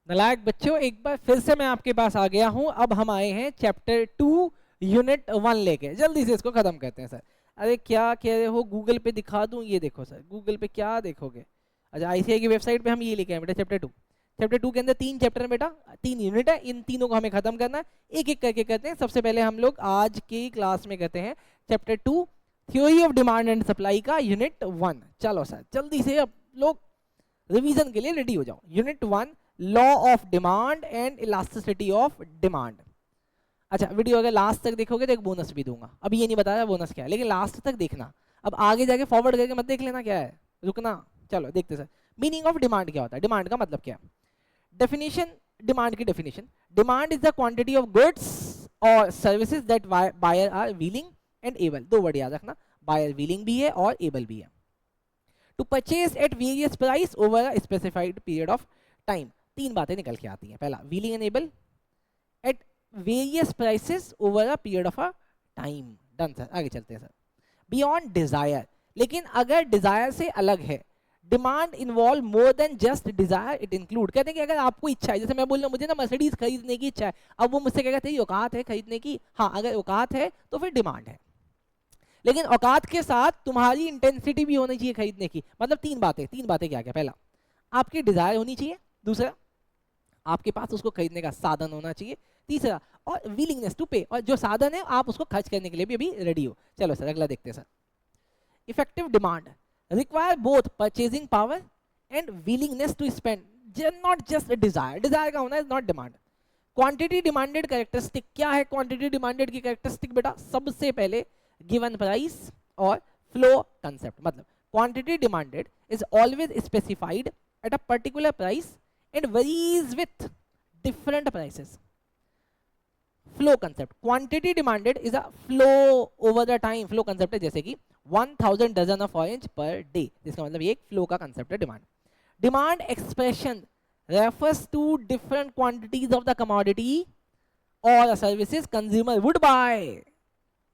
नालायक बच्चों, एक बार फिर से मैं आपके पास आ गया हूं। अब हम आए हैं चैप्टर 2 यूनिट 1 लेके। जल्दी से इसको खत्म करते हैं सर। अरे क्या कह रहे हो, गूगल पे दिखा दूं? ये देखो सर, गूगल पे क्या देखोगे? अच्छा, आईसीआई की वेबसाइट पे हम ये लिखे हैं बेटा चैप्टर 2। चैप्टर 2 के अंदर 3 चैप्टर है बेटा, 3 यूनिट है। इन तीनों को हमें खत्म करना है, एक एक करके करते हैं। सबसे पहले हम लोग आज की क्लास में करते हैं chapter 2 theory of demand and supply का यूनिट 1। चलो सर जल्दी से अब लोग रिवीजन के लिए रेडी हो जाओ। Unit 1 law of demand and elasticity of demand. अच्छा, वीडियो अगर लास्ट तक देखोगे तो एक बोनस भी दूंगा। अभी ये नहीं बताया बोनस क्या है, लेकिन लास्ट तक देखना। अब आगे जाके फॉरवर्ड करके मत देख लेना क्या है, रुकना। चलो देखते सर, मीनिंग ऑफ डिमांड क्या होता है, डिमांड का मतलब क्या है। डेफिनेशन, डिमांड की definition, demand is the quantity of goods और services that buyer are willing and able. दो वर्ड याद रखना, बायर विलिंग भी है और एबल भी है to purchase at various price over a specified period of time. तीन बातें निकल के आती हैं। पहला, willing and able at various prices over a period of a time. Done sir, आगे चलते हैं सर। बियॉन्ड डिजायर, लेकिन अगर डिजायर से अलग है, demand involve more than just desire, it include. कहते हैं कि अगर आपको इच्छा है, जैसे मैं बोल रहा हूँ मुझे ना मर्सिडीज खरीदने की इच्छा है, अब वो मुझसे क्या कहते हैं औकात है खरीदने की? हाँ, अगर औकात है तो फिर डिमांड है, लेकिन औकात के साथ तुम्हारी इंटेंसिटी भी होनी चाहिए खरीदने की। मतलब तीन बातें, तीन बातें क्या क्या? पहला, आपकी डिजायर होनी चाहिए। दूसरा, आपके पास उसको खरीदने का साधन होना चाहिए। तीसरा, और विलिंगनेस टू पे, और जो साधन है आप उसको खर्च करने के लिए भी अभी रेडी हो। चलो सर अगला देखते हैं sir. Effective demand require both purchasing power and willingness to spend, not just desire. Desire का होना is not demand. Quantity demanded characteristic क्या है? क्वांटिटी डिमांडेड की कैरेक्टरिस्टिक बेटा, सबसे पहले गिवन प्राइस और फ्लो कंसेप्ट। मतलब quantity demanded is always specified at a particular price and varies with different prices. Flow concept, quantity demanded is a flow over the time. Flow concept है जैसे कि 1000 dozen of orange per day, जिसका मतलब ये एक flow का concept है demand. Demand expression refers to different quantities of the commodity or services consumer would buy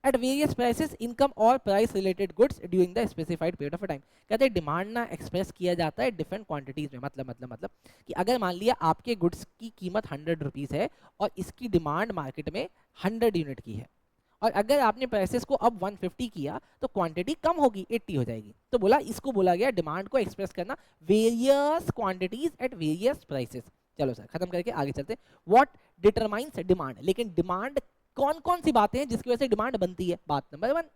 at various prices, income or price related goods during the specified period of time। कहते हैं demand ना express किया जाता है different quantities में। मतलब कि अगर मान लिया आपके गुड्स की कीमत 100 रुपीज़ है और इसकी डिमांड मार्केट में 100 यूनिट की है, और अगर आपने प्राइसेस को अब 150 किया तो क्वांटिटी कम होगी, 80 हो जाएगी। तो बोला, इसको बोला गया डिमांड को एक्सप्रेस करना various quantities eight various prices. चलो सर खत्म करके आगे चलते हैं। व्हाट डिटरमाइंस डिमांड, लेकिन डिमांड कौन कौन सी बातें हैं जिसकी वजह से डिमांड बनती है? बात नंबर 1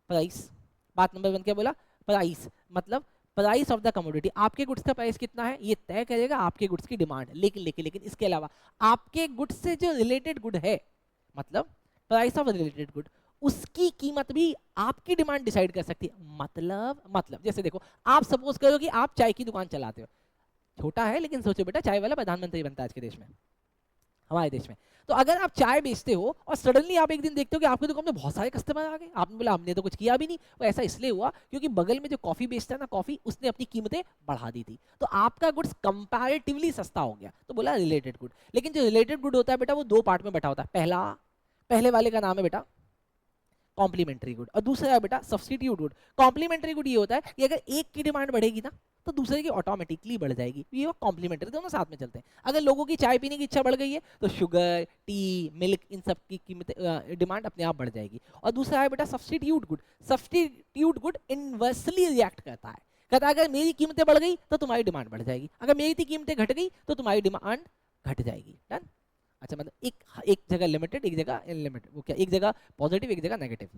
प्राइस। बात नंबर 1 क्या बोला? प्राइस। मतलब प्राइस ऑफ द कमोडिटी, आपके गुड्स का प्राइस कितना है ये तय करेगा आपके गुड्स की डिमांड। लेकिन इसके अलावा आपके गुड्स से जो रिलेटेड गुड है, मतलब प्राइस ऑफ रिलेटेड गुड, उसकी कीमत भी आपकी डिमांड डिसाइड कर सकती है। मतलब जैसे देखो, आप सपोज करो कि आप चाय की दुकान चलाते हो, छोटा है लेकिन सोचो बेटा, चाय वाला प्रधानमंत्री बनता है आज के देश में, हमारे देश में। तो अगर आप चाय बेचते हो और सडनली आप एक दिन देखते हो कि आपकी दुकान में बहुत सारे कस्टमर आ गए, आपने बोला हमने तो कुछ किया भी नहीं, वो ऐसा इसलिए हुआ क्योंकि बगल में जो कॉफी बेचता है ना कॉफी, उसने अपनी कीमतें बढ़ा दी थी, तो आपका गुड्स कंपैरेटिवली सस्ता हो गया, तो बोला रिलेटेड गुड। लेकिन जो रिलेटेड गुड होता है बेटा वो दो पार्ट में बटा होता है। पहला, पहले वाले का नाम है बेटा कॉम्प्लीमेंट्री गुड, और दूसरा है बेटा सब्स्टिट्यूट गुड। कॉम्प्लीमेंट्री गुड ये होता है कि अगर एक की डिमांड बढ़ेगी ना तो दूसरे की ऑटोमेटिकली बढ़ जाएगी, ये कॉम्प्लीमेंट्री, दोनों साथ में चलते हैं। अगर लोगों की चाय पीने की इच्छा बढ़ गई है तो शुगर, टी, मिल्क, इन सब की कीमतें, डिमांड अपने आप बढ़ जाएगी। और दूसरा है बेटा substitute good. Substitute good inversely react करता है, कहता है अगर मेरी कीमतें बढ़ गई तो तुम्हारी डिमांड बढ़ जाएगी, अगर मेरी कीमतें घट गई तो तुम्हारी डिमांड घट जाएगी। डन? अच्छा, मतलब एक जगह लिमिटेड, एक जगह अनलिमिटेड, वो क्या, एक जगह पॉजिटिव एक जगह नेगेटिव।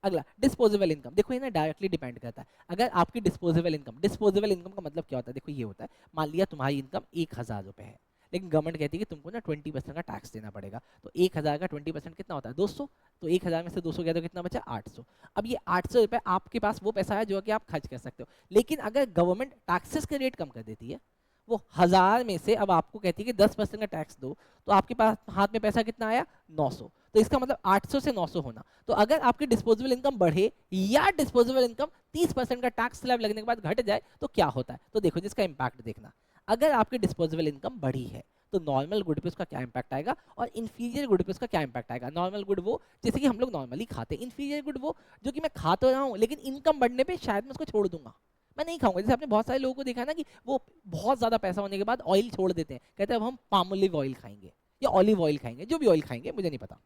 अगला डिस्पोजेबल इनकम, देखो ये ना डायरेक्टली डिपेंड करता है। अगर आपकी डिस्पोजेबल इनकम का मतलब क्या होता है? देखो ये होता है, मान लिया तुम्हारी इनकम 1000 रुपये है, लेकिन गवर्नमेंट कहती है कि तुमको ना 20% का टैक्स देना पड़ेगा, तो 1000 का 20% कितना होता है? 200। तो 1000 में से 200 गया तो कितना बचा? 800। अब ये 800 रुपये आपके पास वो पैसा है जो कि आप खर्च कर सकते हो, लेकिन अगर गवर्नमेंट टैक्सेस के रेट कम कर देती है, वो 1000 में से अब आपको कहती है कि 10% का टैक्स दो, तो आपके पास हाथ में पैसा कितना आया? 900। तो इसका मतलब 800 से 900 होना। तो अगर आपकी डिस्पोजेबल इनकम बढ़े या डिस्पोजेबल इनकम 30% का टैक्स स्लैब लगने के बाद घट जाए तो क्या होता है? तो देखो जिसका इंपैक्ट देखना। अगर आपकी डिस्पोजेबल इनकम बढ़ी है तो नॉर्मल गुड पे उसका क्या इंपैक्ट आएगा और इन्फीरियर गुड पे उसका क्या इंपैक्ट आएगा। नॉर्मल गुड वो जैसे कि हम लोग नॉर्मली खाते हैं, इन्फीरियर गुड वो जो कि मैं खा तो रहा हूँ लेकिन इनकम बढ़ने पे शायद मैं उसको छोड़ दूंगा, मैं नहीं खाऊंगा। जैसे आपने बहुत सारे लोगों को देखा है ना कि वो बहुत ज्यादा पैसा होने के बाद ऑयल छोड़ देते हैं, कहते हैं अब हम पाम ऑलिव ऑयल खाएंगे या ऑलिव ऑयल खाएंगे, जो भी ऑयल खाएंगे मुझे नहीं पता।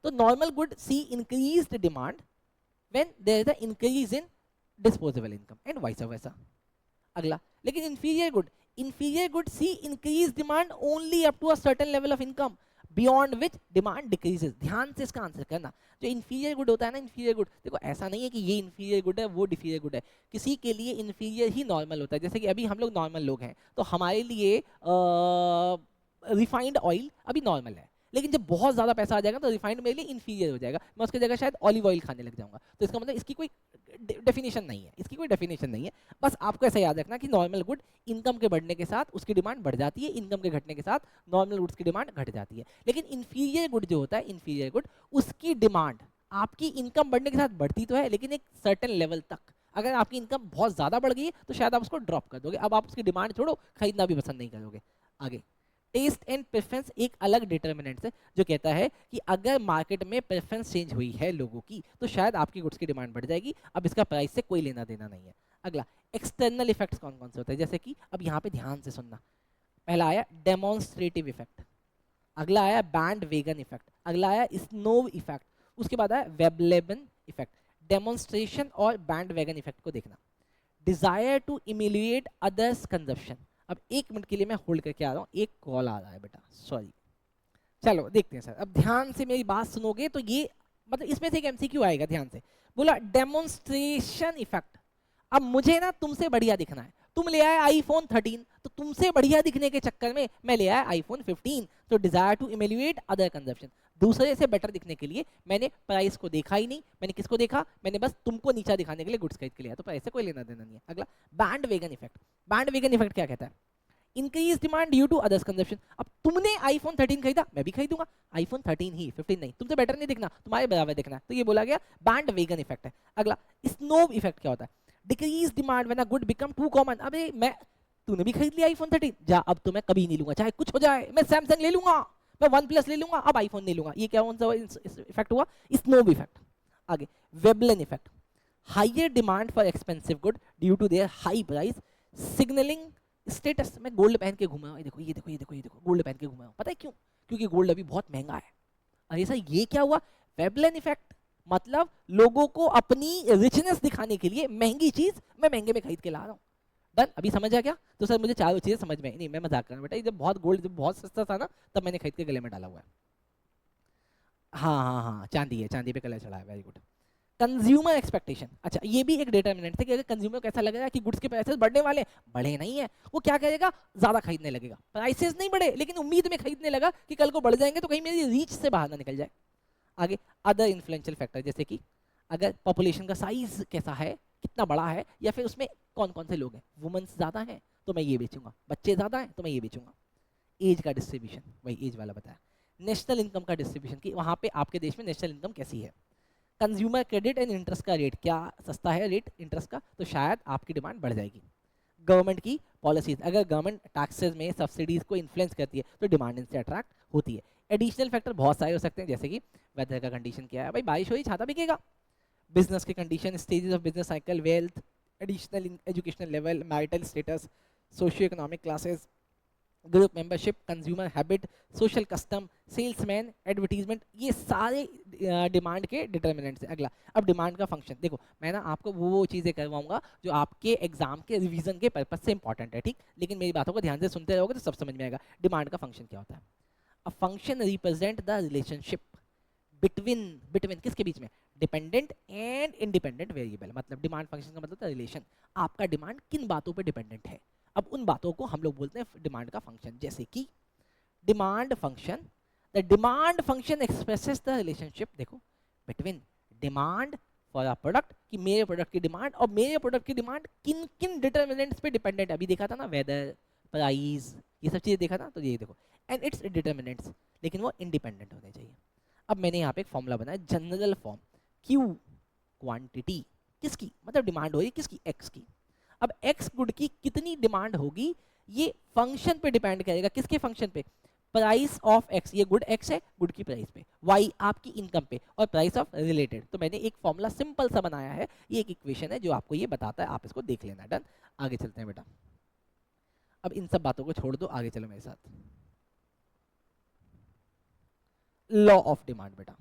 तो normal good see increased demand when there is a increase in disposable income and vice versa. अगला, लेकिन inferior good see increase demand only up to a certain level of income beyond which demand decreases। ध्यान से इसका answer करना। जो inferior good होता है ना, inferior good देखो ऐसा नहीं है कि ये inferior good है वो deferior good है, किसी के लिए inferior ही normal होता है। जैसे कि अभी हम लोग normal लोग हैं तो हमारे लिए रिफाइंड ऑयल अभी नॉर्मल है, लेकिन जब बहुत ज्यादा पैसा आ जाएगा तो रिफाइंड मेरे लिए इंफीरियर हो जाएगा, मैं उसकी जगह शायद ऑलिव ऑयल खाने लग जाऊंगा। तो इसका मतलब इसकी कोई डेफिनेशन नहीं है, इसकी कोई डेफिनेशन नहीं है। बस आपको ऐसा याद रखना कि नॉर्मल गुड इनकम के बढ़ने के साथ उसकी डिमांड बढ़ जाती है, इनकम के घटने के साथ नॉर्मल गुड्स की डिमांड घट जाती है। लेकिन इंफीरियर गुड जो होता है, इंफीरियर गुड उसकी डिमांड आपकी इनकम बढ़ने के साथ बढ़ती तो है, लेकिन एक सर्टेन लेवल तक। अगर आपकी इनकम बहुत ज्यादा बढ़ गई है तो शायद आप उसको ड्रॉप कर दोगे, अब आप उसकी डिमांड छोड़ो, खरीदना भी पसंद नहीं करोगे। आगे, टेस्ट एंड प्रेफरेंस एक अलग डिटर्मिनेंट है जो कहता है कि अगर मार्केट में प्रेफरेंस चेंज हुई है लोगों की तो शायद आपकी गुड्स की डिमांड बढ़ जाएगी, अब इसका प्राइस से कोई लेना देना नहीं है। अगला, एक्सटर्नल इफेक्ट्स कौन कौन से होते हैं, जैसे कि अब यहाँ पे ध्यान से सुनना। पहला आया डेमोन्स्ट्रेटिव इफेक्ट, अगला आया बैंड वेगन इफेक्ट, अगला आया स्नोव इफेक्ट, उसके बाद आया वेबलेबन इफेक्ट। डेमोन्स्ट्रेशन और बैंड वेगन इफेक्ट को देखना। Desire to emulate others consumption. अब 1 मिनट के लिए मैं होल्ड करके आ रहा हूँ, एक कॉल आ रहा है बेटा, सॉरी। चलो देखते हैं सर, अब ध्यान से मेरी बात सुनोगे तो ये मतलब इसमें से एक एमसीक्यू आएगा, ध्यान से। बोला डेमोन्स्ट्रेशन इफेक्ट। अब मुझे ना तुमसे बढ़िया दिखना है, तुम ले आए आईफोन 13, तो तुमसे बढ़िया दिखने के चक्कर में मैं ले आया आईफोन 15। तो डिजायर टू इमेल्युएट अदर कंजप्शन, दूसरे से बेटर दिखने के लिए मैंने प्राइस को देखा ही नहीं, मैंने किसको देखा, मैंने बस तुमको नीचा दिखाने के लिए गुड्स खरीद के लिया, तो प्राइस से कोई लेना देना नहीं है। अगला, bandwagon effect. Bandwagon effect क्या कहता है, increase demand due to others consumption. अब तुमने आईफोन 13 खरीदा, मैं भी खरीदूंगा आईफोन 13 ही, 15 नहीं, तुमसे बेटर नहीं दिखना, तुम्हारे बराबर दिखना है, तो ये बोला गया बैंड वेगन इफेक्ट है। अगला, स्नोव इफेक्ट क्या होता है, decrease demand when a good become too common. अबे मैं, तूने भी खरीद लिया आईफोन 13, जा अब तो मैं कभी नहीं लूंगा, चाहे कुछ हो जाए, मैं सैमसंग ले लूंगा, मैं वन प्लस ले लूंगा, अब आईफोन नहीं लूंगा। ये क्या कौन सा इफेक्ट हुआ, स्नोव इफेक्ट। आगे, Veblen effect, higher demand for expensive good due to their high price signalling status. मैं गोल्ड पहन के घूमा हूं, ये देखो ये देखो ये देखो ये देखो, गोल्ड पहन के घूमा हूं, पता है क्यों, क्योंकि गोल्ड अभी बहुत महंगा है। अरे सर ये क्या हुआ, वेबलन इफेक्ट, मतलब लोगों को अपनी रिचनेस दिखाने के लिए महंगी चीज मैं महंगे में खरीद के ला रहा हूँ। डन, अभी समझ आ गया। तो सर मुझे चारों चीजें समझ में नहीं, मैं मजाक कर रहा हूँ बेटा, जब बहुत गोल्ड जब बहुत सस्ता था ना तब मैंने खरीद के गले में डाला हुआ है। हाँ हाँ हाँ, चांदी है, चांदी पे कलर चढ़ा है, वेरी गुड। कंज्यूमर एक्सपेक्टेशन, अच्छा ये भी एक डिटर्मिनेंट है कि अगर कंज्यूमर को ऐसा लगेगा कि गुड्स के प्राइसेस बढ़ने वाले, बढ़े नहीं है, वो क्या करेगा, ज्यादा खरीदने लगेगा। प्राइसेस नहीं बढ़े लेकिन उम्मीद में खरीदने लगा कि कल को बढ़ जाएंगे तो कहीं मेरी रीच से बाहर ना निकल जाए। आगे, अदर इन्फ्लुएंशियल फैक्टर, जैसे कि अगर पॉपुलेशन का साइज कैसा है, कितना बड़ा है, या फिर उसमें कौन कौन से लोग हैं, वुमेन्स ज्यादा हैं तो मैं ये बेचूंगा, बच्चे ज्यादा हैं तो मैं ये बेचूंगा। एज का डिस्ट्रीब्यूशन, वही एज वाला बताया। नेशनल इनकम का डिस्ट्रीब्यूशन, कि वहाँ पे आपके देश में नेशनल इनकम कैसी है। कंज्यूमर क्रेडिट एंड इंटरेस्ट का रेट, क्या सस्ता है रेट इंटरेस्ट का, तो शायद आपकी डिमांड बढ़ जाएगी। गवर्नमेंट की पॉलिसीज, अगर गवर्नमेंट टैक्सेस में सब्सिडीज को इन्फ्लुएंस करती है तो डिमांड इनसे अट्रैक्ट होती है। एडिशनल फैक्टर बहुत सारे हो सकते हैं, जैसे कि वेदर का कंडीशन क्या है, भाई बारिश हो रही छाता बिकेगा। बिजनेस के condition, stages of business cycle, wealth, additional educational level, marital status, socio economic classes, group membership, consumer habit, social custom, salesman, advertisement, ये सारे डिमांड के डिटर्मिनेंट्स हैं। अगला, अब डिमांड का फंक्शन देखो, मैं ना आपको वो चीज़ें करवाऊंगा जो आपके एग्जाम के रिवीजन के पर्पज से इंपॉर्टेंट है, ठीक, लेकिन मेरी बातों को ध्यान से सुनते रहोगे तो सब समझ में आएगा। डिमांड का फंक्शन क्या होता है, a function represent the relationship between किसके बीच में, डिपेंडेंट एंड इंडिपेंडेंट वेरिएबल। मतलब डिमांड फंक्शन का मतलब रिलेशन, आपका डिमांड किन बातों पे डिपेंडेंट है, अब उन बातों को हम लोग बोलते हैं डिमांड का फंक्शन। जैसे कि demand function, the demand function expresses the relationship, देखो, between demand for a product, कि मेरे प्रोडक्ट की डिमांड और मेरे प्रोडक्ट की डिमांड किन किन डिटर्मिनेंट्स पे डिपेंडेंट है। अभी देखा था ना, वेदर, प्राइस, ये सब चीजें देखा था, तो ये देखो, एंड इट्स डिटर्मिनेंट्स, लेकिन वो इंडिपेंडेंट होने चाहिए। अब मैंने यहाँ पे एक फॉर्मूला बनाया, जनरल फॉर्म, क्यू क्वांटिटी, किसकी, मतलब डिमांड हो रही है किसकी, एक्स की। अब एक्स गुड की कितनी डिमांड होगी ये फंक्शन पे डिपेंड करेगा, किसके फंक्शन पे, प्राइस ऑफ एक्स, ये गुड एक्स है, गुड की प्राइस पे, वाई आपकी इनकम पे, और प्राइस ऑफ रिलेटेड। तो मैंने एक फॉर्मूला सिंपल सा बनाया है, ये एक इक्वेशन है जो आपको ये बताता है, आप इसको देख लेना। डन, आगे चलते हैं बेटा। अब इन सब बातों को छोड़ दो, आगे चलो मेरे साथ। लॉ ऑफ डिमांड बेटा,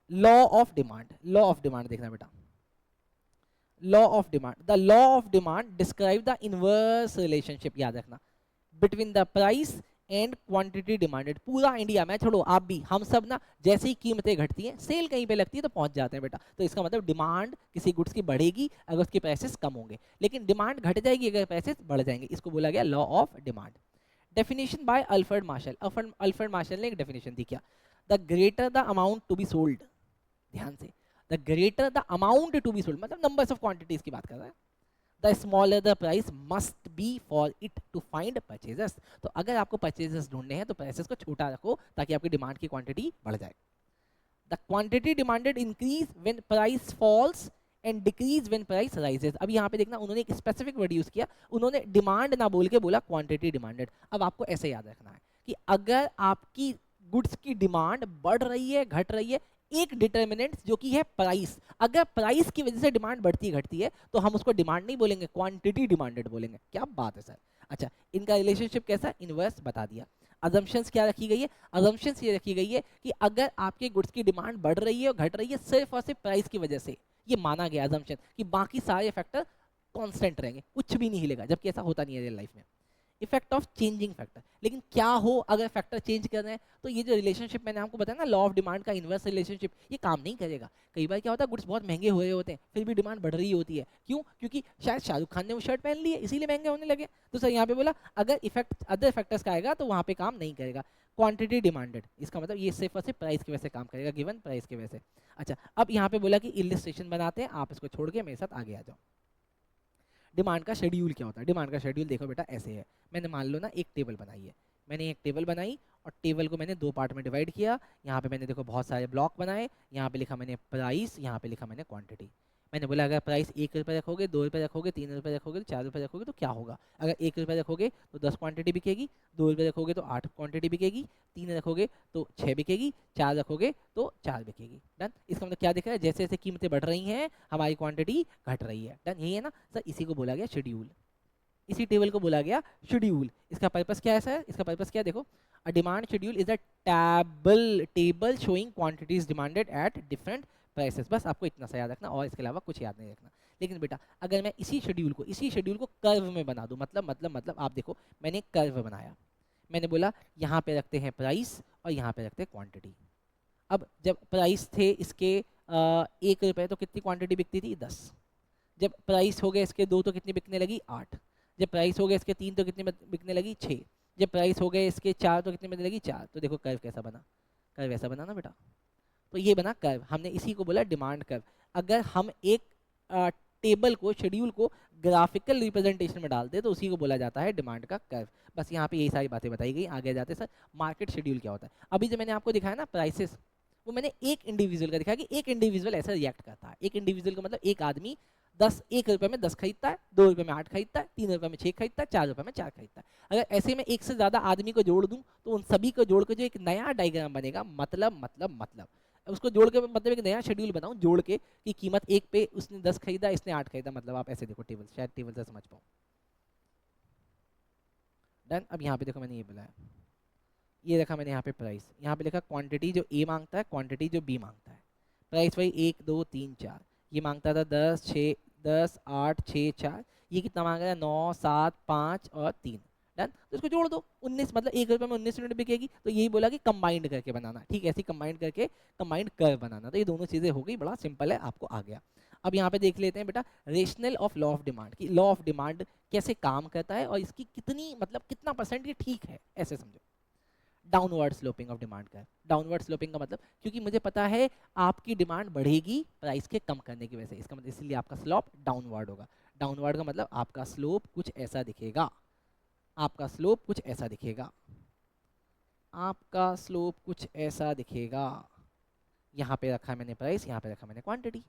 law of demand, law of demand देखना बेटा। Law of demand, the law of demand describe the inverse relationship, याद रखना, between the price and quantity demanded. पूरा इंडिया में, छोड़ो आप भी, हम सब ना, जैसे ही कीमतें घटती हैं, सेल कहीं पे लगती है तो पहुंच जाते हैं बेटा। तो इसका मतलब डिमांड किसी गुड्स की बढ़ेगी अगर उसके प्राइसेस कम होंगे, लेकिन डिमांड घट जाएगी अगर प्राइसेस बढ़ जाएंगे। इसको बोला गया law of demand. Definition by Alfred Marshall, Alfred Marshall ने एक डेफिनेशन दी, क्या? The greater the amount to be sold, ध्यान से, the greater the amount to be sold मतलब नंबर्स ऑफ क्वांटिटीज की बात कर रहा है, the smaller the price must be for it to find purchasers. तो अगर आपको परचेजर्स ढूंढने हैं तो प्राइसेस को छोटा रखो ताकि आपकी डिमांड की क्वांटिटी बढ़ जाए। The quantity demanded increase when price falls and decrease when price rises. अब यहाँ पे देखना, उन्होंने एक स्पेसिफिक वर्ड यूज किया, उन्होंने डिमांड ना बोल के बोला क्वांटिटी डिमांडेड। अब आपको ऐसे याद रखना है कि अगर आपकी गुड्स की डिमांड बढ़ रही है, घट रही है, एक डिटर्मिनेंट जो कि है प्राइस, अगर प्राइस की वजह से डिमांड बढ़ती घटती है तो हम उसको डिमांड नहीं बोलेंगे, क्वांटिटी डिमांडेड बोलेंगे। क्या बात है सर। अच्छा, इनका रिलेशनशिप कैसा है, इनवर्स बता दिया। अजम्पशंस क्या रखी गई है, अजम्पशंस ये रखी गई है कि अगर आपके गुड्स की डिमांड बढ़ रही है और घट रही है सिर्फ और सिर्फ प्राइस की वजह से, ये माना गया अजम्पशन कि बाकी सारे फैक्टर कांस्टेंट रहेंगे, कुछ भी नहीं हिलेगा, जबकि ऐसा होता नहीं है रियल लाइफ में। इफेक्ट ऑफ चेंजिंग फैक्टर, लेकिन क्या हो अगर फैक्टर चेंज कर रहे हैं, तो ये जो रिलेशनशिप मैंने आपको बताया ना, लॉ ऑफ डिमांड का इनवर्स रिलेशनशिप, ये काम नहीं करेगा। कई बार क्या होता है, गुड्स बहुत महंगे हुए होते हैं फिर भी डिमांड बढ़ रही होती है, क्यों? क्योंकि शायद शाहरुख खान ने वो शर्ट पहन ली है इसीलिए महंगे होने लगे। तो सर यहाँ पे बोला अगर इफेक्ट अदर फैक्टर्स का आएगा तो वहाँ पे काम नहीं करेगा। क्वांटिटी डिमांडेड, इसका मतलब ये सिर्फ और सिर्फ प्राइस की वजह से काम करेगा, गिवन प्राइस की वजह से। अच्छा, अब यहाँ पे बोला कि इलिस्ट्रेशन बनाते हैं, आप इसको छोड़ के मेरे साथ आगे आ जाओ। डिमांड का शेड्यूल क्या होता है, डिमांड का शेड्यूल देखो बेटा ऐसे है। मैंने मान लो ना एक टेबल बनाई है, मैंने एक टेबल बनाई और टेबल को मैंने दो पार्ट में डिवाइड किया। यहाँ पे मैंने देखो बहुत सारे ब्लॉक बनाए, यहाँ पे लिखा मैंने प्राइस, यहाँ पे लिखा मैंने क्वांटिटी। मैंने बोला अगर प्राइस 1 रुपये रखोगे, 2 रुपये रखोगे, 3 रुपये रखोगे, 4 रुपये रखोगे तो क्या होगा। अगर 1 रुपये रखोगे तो 10 क्वांटिटी बिकेगी, 2 रुपये रखोगे तो 8 क्वांटिटी बिकेगी, 3 रखोगे तो 6 बिकेगी, 4 रखोगे तो 4 बिकेगी। डन। इसका मतलब क्या दिख रहा है, जैसे जैसे कीमतें बढ़ रही हैं हमारी क्वांटिटी घट रही है। डन, यही है ना सर, इसी को बोला गया शेड्यूल, इसी टेबल को बोला गया शेड्यूल। इसका पर्पस क्या है सर, इसका पर्पस क्या है, देखो, a demand schedule is a table showing quantities demanded at different prices. बस आपको इतना सा याद रखना और इसके अलावा कुछ याद नहीं रखना। लेकिन बेटा अगर मैं इसी शेड्यूल को कर्व में बना दूं, मतलब आप देखो, मैंने एक कर्व बनाया, मैंने बोला यहाँ पे रखते हैं प्राइस और यहाँ पे रखते हैं क्वांटिटी। अब जब प्राइस थे इसके 1 रुपये तो कितनी क्वांटिटी बिकती थी, 10। जब प्राइस हो गए इसके 2 तो कितनी बिकने लगी, 8। जब प्राइस हो गए इसके 3 तो कितनी बिकने लगी, 6। जब प्राइस हो गए इसके 4 तो कितनी बिकने लगी, 4। तो देखो कर्व कैसा बना, कर्व ऐसा बना ना बेटा। तो ये बना कर्व, हमने इसी को बोला डिमांड कर्व। अगर हम एक टेबल को, शेड्यूल को ग्राफिकल रिप्रेजेंटेशन में डालते हैं तो उसी को बोला जाता है डिमांड का कर्व। बस यहाँ पे यही सारी बातें बताई गई। आगे जाते सर, मार्केट शेड्यूल क्या होता है। अभी जो मैंने आपको दिखाया ना प्राइसेस, वो मैंने एक इंडिविजुअल का दिखाया कि एक इंडिविजुअल ऐसा रिएक्ट करता है। एक इंडिविजुअल का मतलब एक आदमी 1 रुपये में 10 खरीदता है, 2 रुपये में 8 खरीदता है, 3 रुपये में 6 खरीदता है, 4 रुपये में 4 खरीदता है। अगर ऐसे में एक से ज़्यादा आदमी को जोड़ दूं तो उन सभी को जोड़ के जो एक नया डायग्राम बनेगा, मतलब उसको जोड़ के मतलब एक नया शेड्यूल बनाऊं जोड़ के कि कीमत 1 पे उसने 10 खरीदा, इसने 8 खरीदा, मतलब आप ऐसे देखो टेबल, शायद टेबल से समझ पाओ। डन। अब यहाँ पे देखो मैंने ये बोला है, ये रखा मैंने यहाँ पे प्राइस, यहाँ पे लिखा क्वांटिटी जो ए मांगता है, क्वांटिटी जो बी मांगता है। प्राइस वही 1 2 3 4, ये मांगता था 10 6 10 8 6 4, ये कितना मांग रहा है 9 7 5 और 3। डन। तो इसको जोड़ दो, 19, मतलब 1 रुपये में 19 यूनिट बिकेगी। तो यही बोला कि कंबाइंड करके बनाना, ठीक है, ऐसे कंबाइंड करके कंबाइंड कर बनाना। तो ये दोनों चीज़ें हो गई, बड़ा सिंपल है, आपको आ गया। अब यहाँ पे देख लेते हैं बेटा rational of law of demand, कि लॉ ऑफ डिमांड कैसे काम करता है और इसकी कितनी, मतलब कितना परसेंट ये ठीक है, ऐसे समझो। डाउनवर्ड स्लोपिंग ऑफ डिमांड का, डाउनवर्ड स्लोपिंग का मतलब, क्योंकि मुझे पता है आपकी डिमांड बढ़ेगी प्राइस के कम करने की वजह से, इसका मतलब इसलिए आपका स्लोप डाउनवर्ड होगा। डाउनवर्ड का मतलब आपका स्लोप कुछ ऐसा दिखेगा, आपका स्लोप कुछ ऐसा दिखेगा, आपका स्लोप कुछ ऐसा दिखेगा। यहाँ पे रखा मैंने प्राइस, यहाँ पे रखा मैंने क्वांटिटी।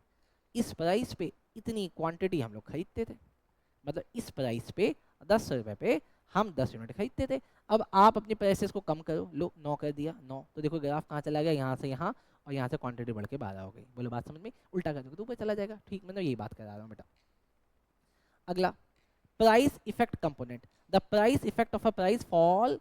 इस प्राइस पे इतनी क्वांटिटी हम लोग खरीदते थे, मतलब इस प्राइस पे 10 रुपये पे हम 10 यूनिट खरीदते थे। अब आप अपने प्राइसेस को कम करो, लो 9 कर दिया, 9 तो देखो ग्राफ कहाँ चला गया, यहाँ से यहाँ, और यहाँ से क्वांटिटी बढ़ के 12 हो गई। बोलो बात समझ में? उल्टा कर दोगे तो ऊपर चला जाएगा। ठीक, मतलब यही बात करा रहा हूँ बेटा। अगला price effect component, the price effect of a price fall,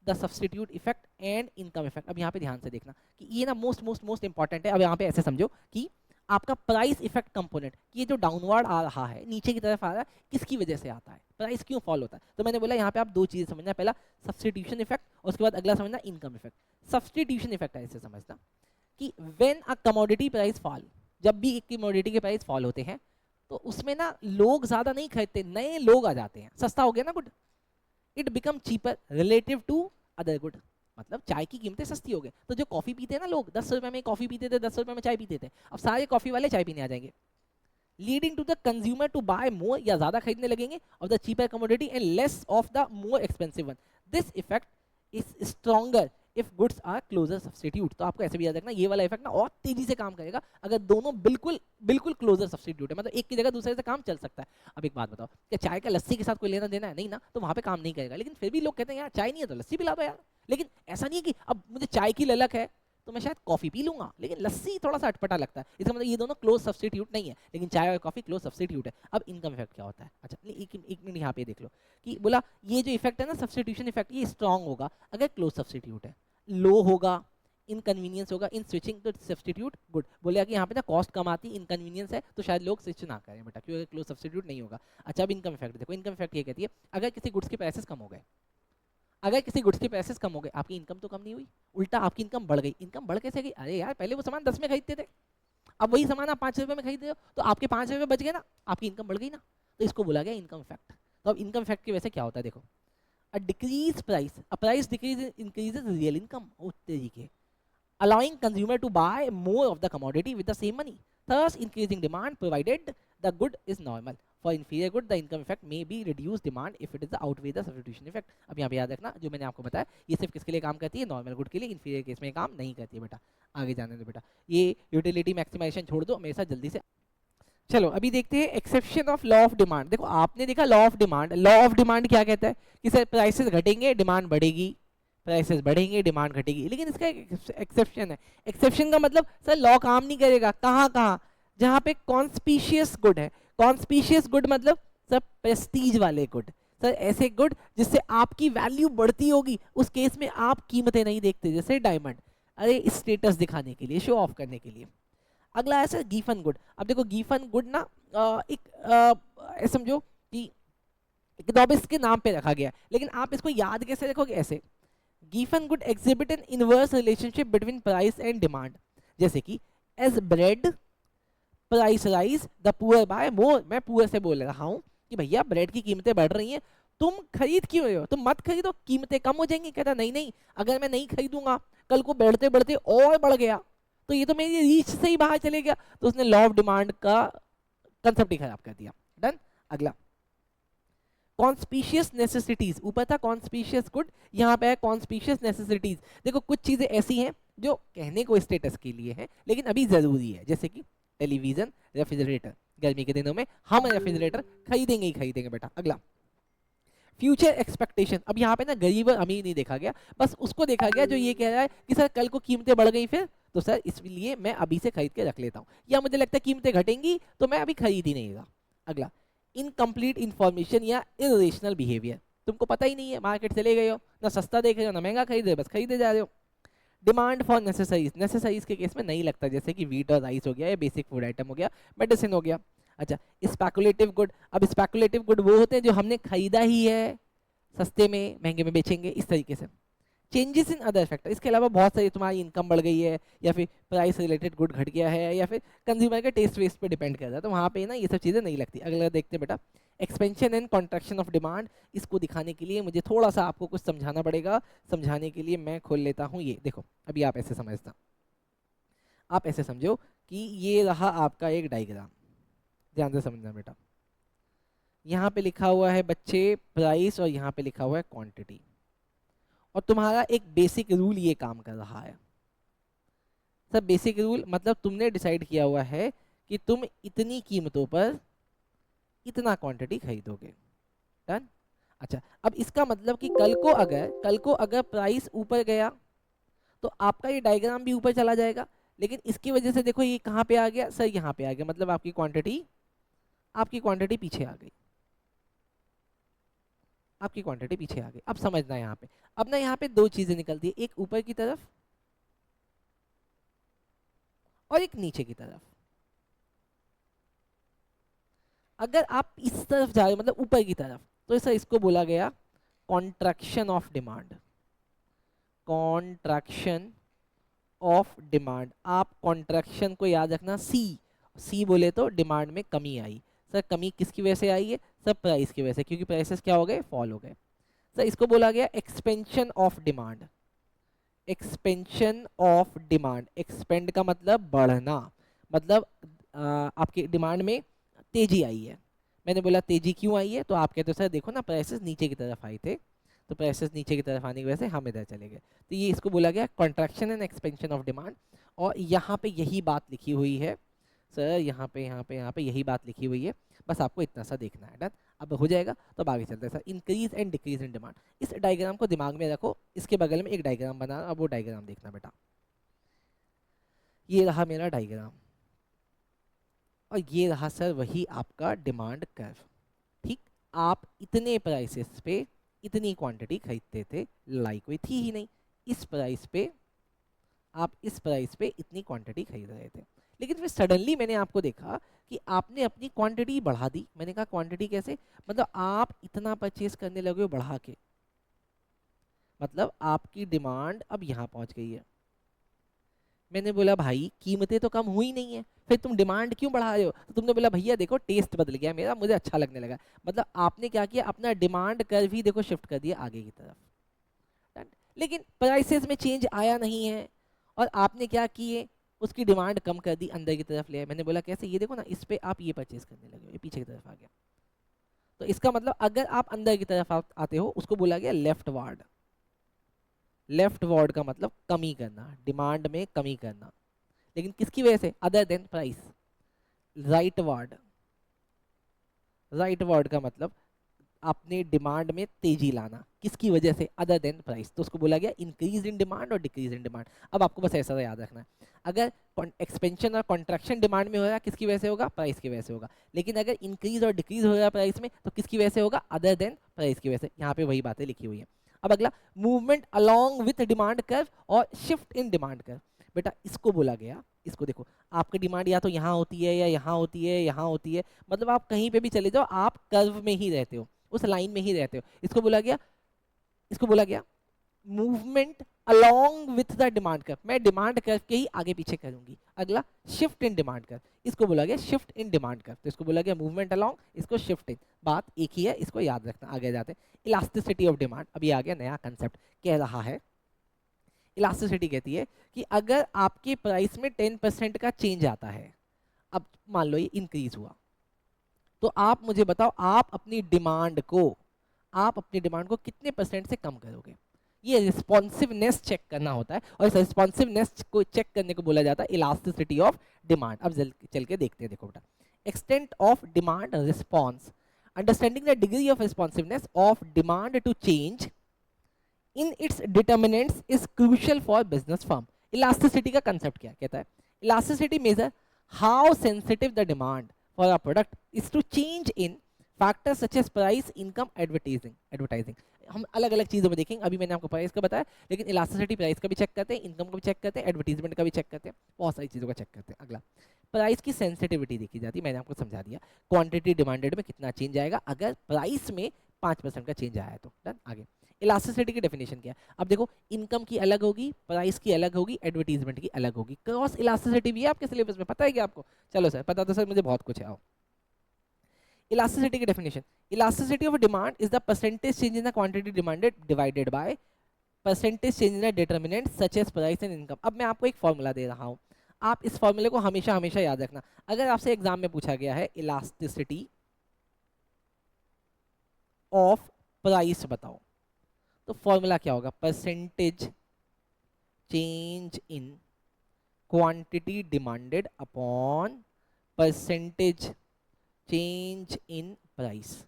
the substitute effect and income effect. अब यहाँ पे ध्यान से देखना कि ये ना मोस्ट मोस्ट मोस्ट इंपॉर्टेंट है। अब यहाँ पे ऐसे समझो कि आपका प्राइस इफेक्ट कंपोनेंट, ये जो डाउनवर्ड आ रहा है, नीचे की तरफ आ रहा है, किसकी वजह से आता है, प्राइस क्यों फॉल होता है। तो मैंने बोला यहाँ पे आप दो चीजें समझना, पहला सब्सटीट्यूशन इफेक्ट, और उसके बाद अगला समझना इनकम इफेक्ट। सब्सटीट्यूशन इफेक्ट ऐसे समझना कि when a commodity price fall, जब भी एक कमोडिटी के प्राइस फॉल होते हैं तो उसमें ना लोग ज्यादा नहीं खरीदते, नए लोग आ जाते हैं, सस्ता हो गया ना good, it become cheaper relative to other good. मतलब चाय की कीमतें सस्ती हो गई, तो जो कॉफी पीते हैं ना लोग, 10 रुपए में कॉफी पीते थे, 10 रुपए में चाय पीते थे, अब सारे कॉफी वाले चाय पीने आ जाएंगे, leading to the consumer to buy more, या ज्यादा खरीदने लगेंगे of the cheaper commodity and less of the more expensive one. This effect is stronger if goods are closer substitute. तो आपको ऐसे भी याद रखना, ये वाला इफेक्ट ना और तेजी से काम करेगा अगर दोनों बिल्कुल बिल्कुल क्लोजर सब्स्टिट्यूट है, मतलब एक की जगह दूसरे से काम चल सकता है। अब एक बात बताओ, क्या चाय का लस्सी के साथ कोई लेना देना है? नहीं ना, तो वहां पे काम नहीं करेगा। लेकिन फिर भी लोग कहते हैं यार चाय नहीं है तो लस्सी पिला दो यार। लेकिन ऐसा नहीं है कि अब मुझे चाय की ललक है तो मैं शायद कॉफी पी लूंगा, लेकिन लस्सी थोड़ा सा अटपटा लगता है, इसका मतलब ये दोनों क्लोज सब्स्टिट्यूट नहीं है, लेकिन चाय और कॉफी क्लोज सब्स्टिट्यूट है। अब इनकम इफेक्ट क्या होता है? अच्छा एक मिनट यहाँ पे देख लो कि बोला ये जो इफेक्ट है ना सब्स्टिट्यूशन इफेक्ट, ये स्ट्रॉन्ग होगा अगर क्लोज सब्स्टिट्यूट है, लो होगा, इनकन्वीनियंस होगा इन स्विचिंग टू सब्स्टिट्यूट गुड। बोले कि यहाँ पे ना कॉस्ट कम आती, इनकन्वीनियंस है, तो शायद लोग स्विच ना करें बेटा, क्योंकि क्लोज सब्स्टिट्यूट नहीं होगा। अच्छा अब इनकम इफेक्ट देखो, इनकम इफेक्ट ये कहती है अगर किसी गुड्स के प्राइसेस कम हो गए, अगर किसी गुड्स के प्राइसेस कम हो गए, आपकी इनकम तो कम नहीं हुई, उल्टा आपकी इनकम बढ़ गई। इनकम बढ़ कैसे गई? अरे यार पहले वो सामान 10 में खरीदते थे, अब वही सामान आप 5 रुपए में खरीदते हो, तो आपके 5 रुपए बच गए ना, आपकी इनकम बढ़ गई ना, तो इसको बोला गया इनकम इफेक्ट। तो अब इनकम इफेक्ट की वजह से क्या होता है देखो, a decrease price, a price decrease increases real income, उस तरीके allowing consumer to buy more of the commodity with the same money, thus increasing demand provided the good is normal. For inferior good, the income effect may be reduced demand if it is the outweigh the substitution effect. अब यहाँ पे याद रखना जो मैंने आपको बताया ये सिर्फ किसके लिए काम करती है? नॉर्मल गुड के लिए, inferior केस में काम नहीं करती है बेटा। आगे जाने दो बेटा, ये यूटिलिटी मैक्सिमाइजेशन छोड़ दो मेरे साथ जल्दी से। चलो अभी देखते हैं exception of law of demand. देखो आपने देखा law of demand, law of demand क्या कहता है कि सर प्राइसेस घटेंगे डिमांड बढ़ेगी, प्राइसेस बढ़ेंगे डिमांड घटेगी, लेकिन इसका एक एक्सेप्शन है। एक्सेप्शन का मतलब सर लॉ काम नहीं करेगा, कहाँ कहाँ? जहाँ पे कॉन्स्पीशियस गुड है। कॉन्स्पीशियस गुड मतलब सर प्रेस्टीज वाले गुड, सर ऐसे गुड जिससे आपकी वैल्यू बढ़ती होगी, उस केस में आप कीमतें नहीं देखते, जैसे डायमंड, अरे स्टेटस दिखाने के लिए, शो ऑफ करने के लिए। अगला है सर गीफन गुड। अब देखो गीफन गुड ना समझो कि इकोनॉमिक्स के नाम पे रखा गया, लेकिन आप इसको याद कैसे रखोगे? ऐसे Giffen could exhibit an inverse relationship between price and demand, जैसे कि as bread price rise the poor buy more। मैं पुअर से बोल रहा हूँ कि भैया ब्रेड की कीमतें बढ़ रही हैं, तुम खरीद क्यों रहे हो? तुम मत खरीदो, कीमतें कम हो जाएंगी। कहता नहीं नहीं, अगर मैं नहीं खरीदूंगा कल को बढ़ते बढ़ते और बढ़ गया तो ये तो मेरी रीच से ही बाहर चले गया। तो उसने लॉ ऑफ डिमांड का कंसेप्ट ही खराब कर दिया। डन। अगला कॉन्स्पीशियस नेसेसिटीज, ऊपर था कॉन्स्पीशियस गुड, यहाँ पे है कॉन्स्पीशियस नेसेसिटीज। देखो कुछ चीजें ऐसी हैं जो कहने को स्टेटस के लिए है लेकिन अभी जरूरी है, जैसे कि टेलीविजन, रेफ्रिजरेटर। गर्मी के दिनों में हम रेफ्रिजरेटर खरीदेंगे ही खरीदेंगे बेटा। अगला फ्यूचर एक्सपेक्टेशन। अब यहाँ पे ना गरीब और अमीर नहीं देखा गया, बस उसको देखा गया जो ये कह रहा है कि सर कल को कीमतें बढ़ गई फिर, तो सर इसलिए मैं अभी से खरीद के रख लेता हूँ, या मुझे लगता है कीमतें घटेंगी तो मैं अभी खरीद ही नहीं रहा। अगला इनकम्प्लीट इन्फॉर्मेशन या इरेशनल बिहेवियर, तुमको पता ही नहीं है, मार्केट चले गए हो, ना सस्ता देख रहे हो ना महंगा खरीद रहे हो, बस खरीदे जा रहे हो। डिमांड फॉर नेसेसरीज, नेसेसरीज के केस में नहीं लगता, जैसे कि वीट और राइस हो गया, या बेसिक फूड आइटम हो गया, मेडिसिन हो गया। अच्छा स्पेकुलेटिव गुड। अब स्पेकुलेटिव गुड वो होते हैं जो हमने खरीदा ही है, सस्ते में महंगे में बेचेंगे, इस तरीके से। चेंजेस इन अदर फैक्टर, इसके अलावा बहुत सारी, तुम्हारी इनकम बढ़ गई है, या फिर प्राइस रिलेटेड गुड घट गया है, या फिर कंज्यूमर के टेस्ट वेस्ट पे डिपेंड कर रहा है, तो वहाँ पे ना ये सब चीज़ें नहीं लगती। अगला देखते हैं बेटा expansion and contraction of demand. इसको दिखाने के लिए मुझे थोड़ा सा आपको कुछ समझाना पड़ेगा, समझाने के लिए मैं खोल लेता हूँ ये देखो। अभी आप ऐसे समझना, आप ऐसे समझो कि ये रहा आपका एक डायग्राम, ध्यान से समझना बेटा। यहाँ पे लिखा हुआ है बच्चे प्राइस, और यहाँ पे लिखा हुआ है क्वांटिटी, और तुम्हारा एक बेसिक रूल ये काम कर रहा है। सब बेसिक रूल मतलब तुमने डिसाइड किया हुआ है कि तुम इतनी कीमतों पर इतना क्वांटिटी खरीदोगे। डन। अच्छा, अब इसका मतलब कि कल को अगर प्राइस ऊपर गया तो आपका ये डायग्राम भी ऊपर चला जाएगा, लेकिन इसकी वजह से देखो ये कहाँ पे आ गया सर, यहाँ पे आ गया, मतलब आपकी क्वांटिटी पीछे आ गई, आपकी क्वांटिटी पीछे आ गई। अब समझना यहाँ पे, अब ना यहाँ पे दो चीजें निकलती है, एक ऊपर की तरफ और एक नीचे की तरफ। अगर आप इस तरफ जा रहे हो मतलब ऊपर की तरफ, तो सर इसको बोला गया contraction of demand, contraction of demand. आप कॉन्ट्रैक्शन को याद रखना, सी सी बोले तो डिमांड में कमी आई। सर कमी किसकी वजह से आई है? सर प्राइस की वजह से, क्योंकि प्राइसेस क्या हो गए? फॉल हो गए। सर इसको बोला गया expansion of demand, expansion of demand. Expand का मतलब बढ़ना, मतलब आपकी डिमांड में तेजी आई है। मैंने बोला तेजी क्यों आई है, तो आप कहते हो सर देखो ना प्राइसेस नीचे की तरफ आए थे, तो प्राइसेस नीचे की तरफ आने की वजह से हम इधर चले गए। तो ये इसको बोला गया contraction and expansion of demand. और यहाँ पे यही बात लिखी हुई है सर, यहाँ पे यही बात लिखी हुई है, बस आपको इतना सा देखना है। डन, अब हो जाएगा तो अब आगे चलते हैं sir. Increase and decrease in demand, इस डायग्राम को दिमाग में रखो, इसके बगल में एक डायग्राम बना, अब वो डायग्राम देखना बेटा। ये रहा मेरा डायग्राम और ये रहा सर वही आपका डिमांड कर्व। ठीक, आप इतने प्राइसेस पे इतनी क्वांटिटी खरीदते थे, लाई कोई थी ही नहीं। इस प्राइस पे आप इस प्राइस पे इतनी क्वांटिटी खरीद रहे थे, लेकिन फिर सडनली मैंने आपको देखा कि आपने अपनी क्वांटिटी बढ़ा दी। मैंने कहा क्वांटिटी कैसे? मतलब आप इतना परचेज करने लगे हो बढ़ा के, मतलब आपकी डिमांड अब यहाँ पहुंच गई है। मैंने बोला भाई कीमतें तो कम हुई नहीं है, फिर तुम डिमांड क्यों बढ़ा रहे हो? तो तुमने बोला भैया देखो टेस्ट बदल गया मेरा, मुझे अच्छा लगने लगा। मतलब आपने क्या किया, अपना डिमांड कर्व ही देखो शिफ्ट कर दिया आगे की तरफ। Done? लेकिन प्राइसेस में चेंज आया नहीं है, और आपने क्या किए, उसकी डिमांड कम कर दी, अंदर की तरफ ले आए। मैंने बोला कैसे? ये देखो ना, इस पे आप ये परचेज करने लगे हो, ये पीछे की तरफ आ गया। तो इसका मतलब अगर आप अंदर की तरफ आते हो, उसको बोला गया लेफ्ट वार्ड। लेफ्ट वार्ड का मतलब कमी करना, डिमांड में कमी करना, लेकिन किसकी वजह से? Other than price. Right ward, right ward का मतलब अपने डिमांड में तेजी लाना, किसकी वजह से? Other than price. तो उसको बोला गया इंक्रीज इन डिमांड और डिक्रीज इन डिमांड। अब आपको बस ऐसा याद रखना है, अगर एक्सपेंशन और कॉन्ट्रैक्शन डिमांड में हो रहा है, किसकी वजह से होगा? प्राइस की वजह से होगा। लेकिन अगर इंक्रीज और डिक्रीज हो रहा है प्राइस में, तो किसकी वजह से होगा? अदर देन प्राइस की वजह से। यहाँ पे वही बातें लिखी हुई है। अब अगला, movement along with demand curve और शिफ्ट इन डिमांड कर्व। बेटा इसको बोला गया, इसको देखो, आपकी डिमांड या तो यहाँ होती है या यहाँ होती है, यहाँ होती है, मतलब आप कहीं पे भी चले जाओ आप कर्व में ही रहते हो, उस लाइन में ही रहते हो। इसको बोला गया movement along with the demand curve. मैं डिमांड कर्व के ही आगे पीछे करूंगी। अगला, शिफ्ट इन डिमांड कर्व, इसको बोला गया शिफ्ट इन डिमांड कर्व। तो इसको बोला गया मूवमेंट अलोंग, इसको शिफ्ट इन। बात एक ही है, इसको याद रखना। आगे जाते हैं, इलास्टिसिटी ऑफ डिमांड। अभी आ गया नया कंसेप्ट, कह रहा है इलास्टिसिटी कहती है कि अगर आपके प्राइस में 10% का चेंज आता है, अब मान लो ये इंक्रीज हुआ, तो आप मुझे बताओ आप अपनी डिमांड को कितने परसेंट से कम करोगे? ये रिस्पॉन्सिवनेस चेक करना होता है, और इस रिस्पॉन्सिवनेस को चेक करने को बोला जाता है इलास्टिसिटी ऑफ डिमांड। अब चल के देखते हैं, देखो बेटा, extent of demand response, understanding the degree of responsiveness of demand to change in its determinants is crucial for business firm. Elasticity का कंसेप्ट क्या कहता है? Elasticity measure how sensitive the demand for a product is to change in factors such as price, income, advertising. हम अलग अलग चीजों में देखेंगे, अभी मैंने आपको प्राइस का बताया, लेकिन इलास्टिसिटी प्राइस का भी चेक करते हैं, इनकम का भी चेक करते हैं, एडवर्टीजमेंट का भी चेक करते हैं, बहुत सारी चीजों का चेक करते हैं। अगला, प्राइस की सेंसिटिविटी देखी जाती है, मैंने आपको समझा दिया, क्वांटिटी डिमांडेड में कितना चेंज आएगा अगर प्राइस में 5% का चेंज आया है तो। डन, आगे, इलास्टिसिटी की डेफिनेशन क्या है? अब देखो, इनकम की अलग होगी, प्राइस की अलग होगी, एडवर्टीजमेंट की अलग होगी। क्रॉस इलास्टिसिटी भी है आपके सिलेबस में, पता है क्या आपको? चलो सर पता तो सर मुझे बहुत कुछ है। आओ, इलास्टिसिटी की definition, elasticity of demand is the percentage change in the quantity demanded divided by percentage change in the determinant such as price and income. अब मैं आपको एक फॉर्मूला दे रहा हूं, आप इस फॉर्मूले को हमेशा हमेशा याद रखना। अगर आपसे एग्जाम में पूछा गया है इलास्टिसिटी ऑफ प्राइस बताओ, तो फॉर्मूला क्या होगा? Percentage change in quantity demanded upon percentage change in price.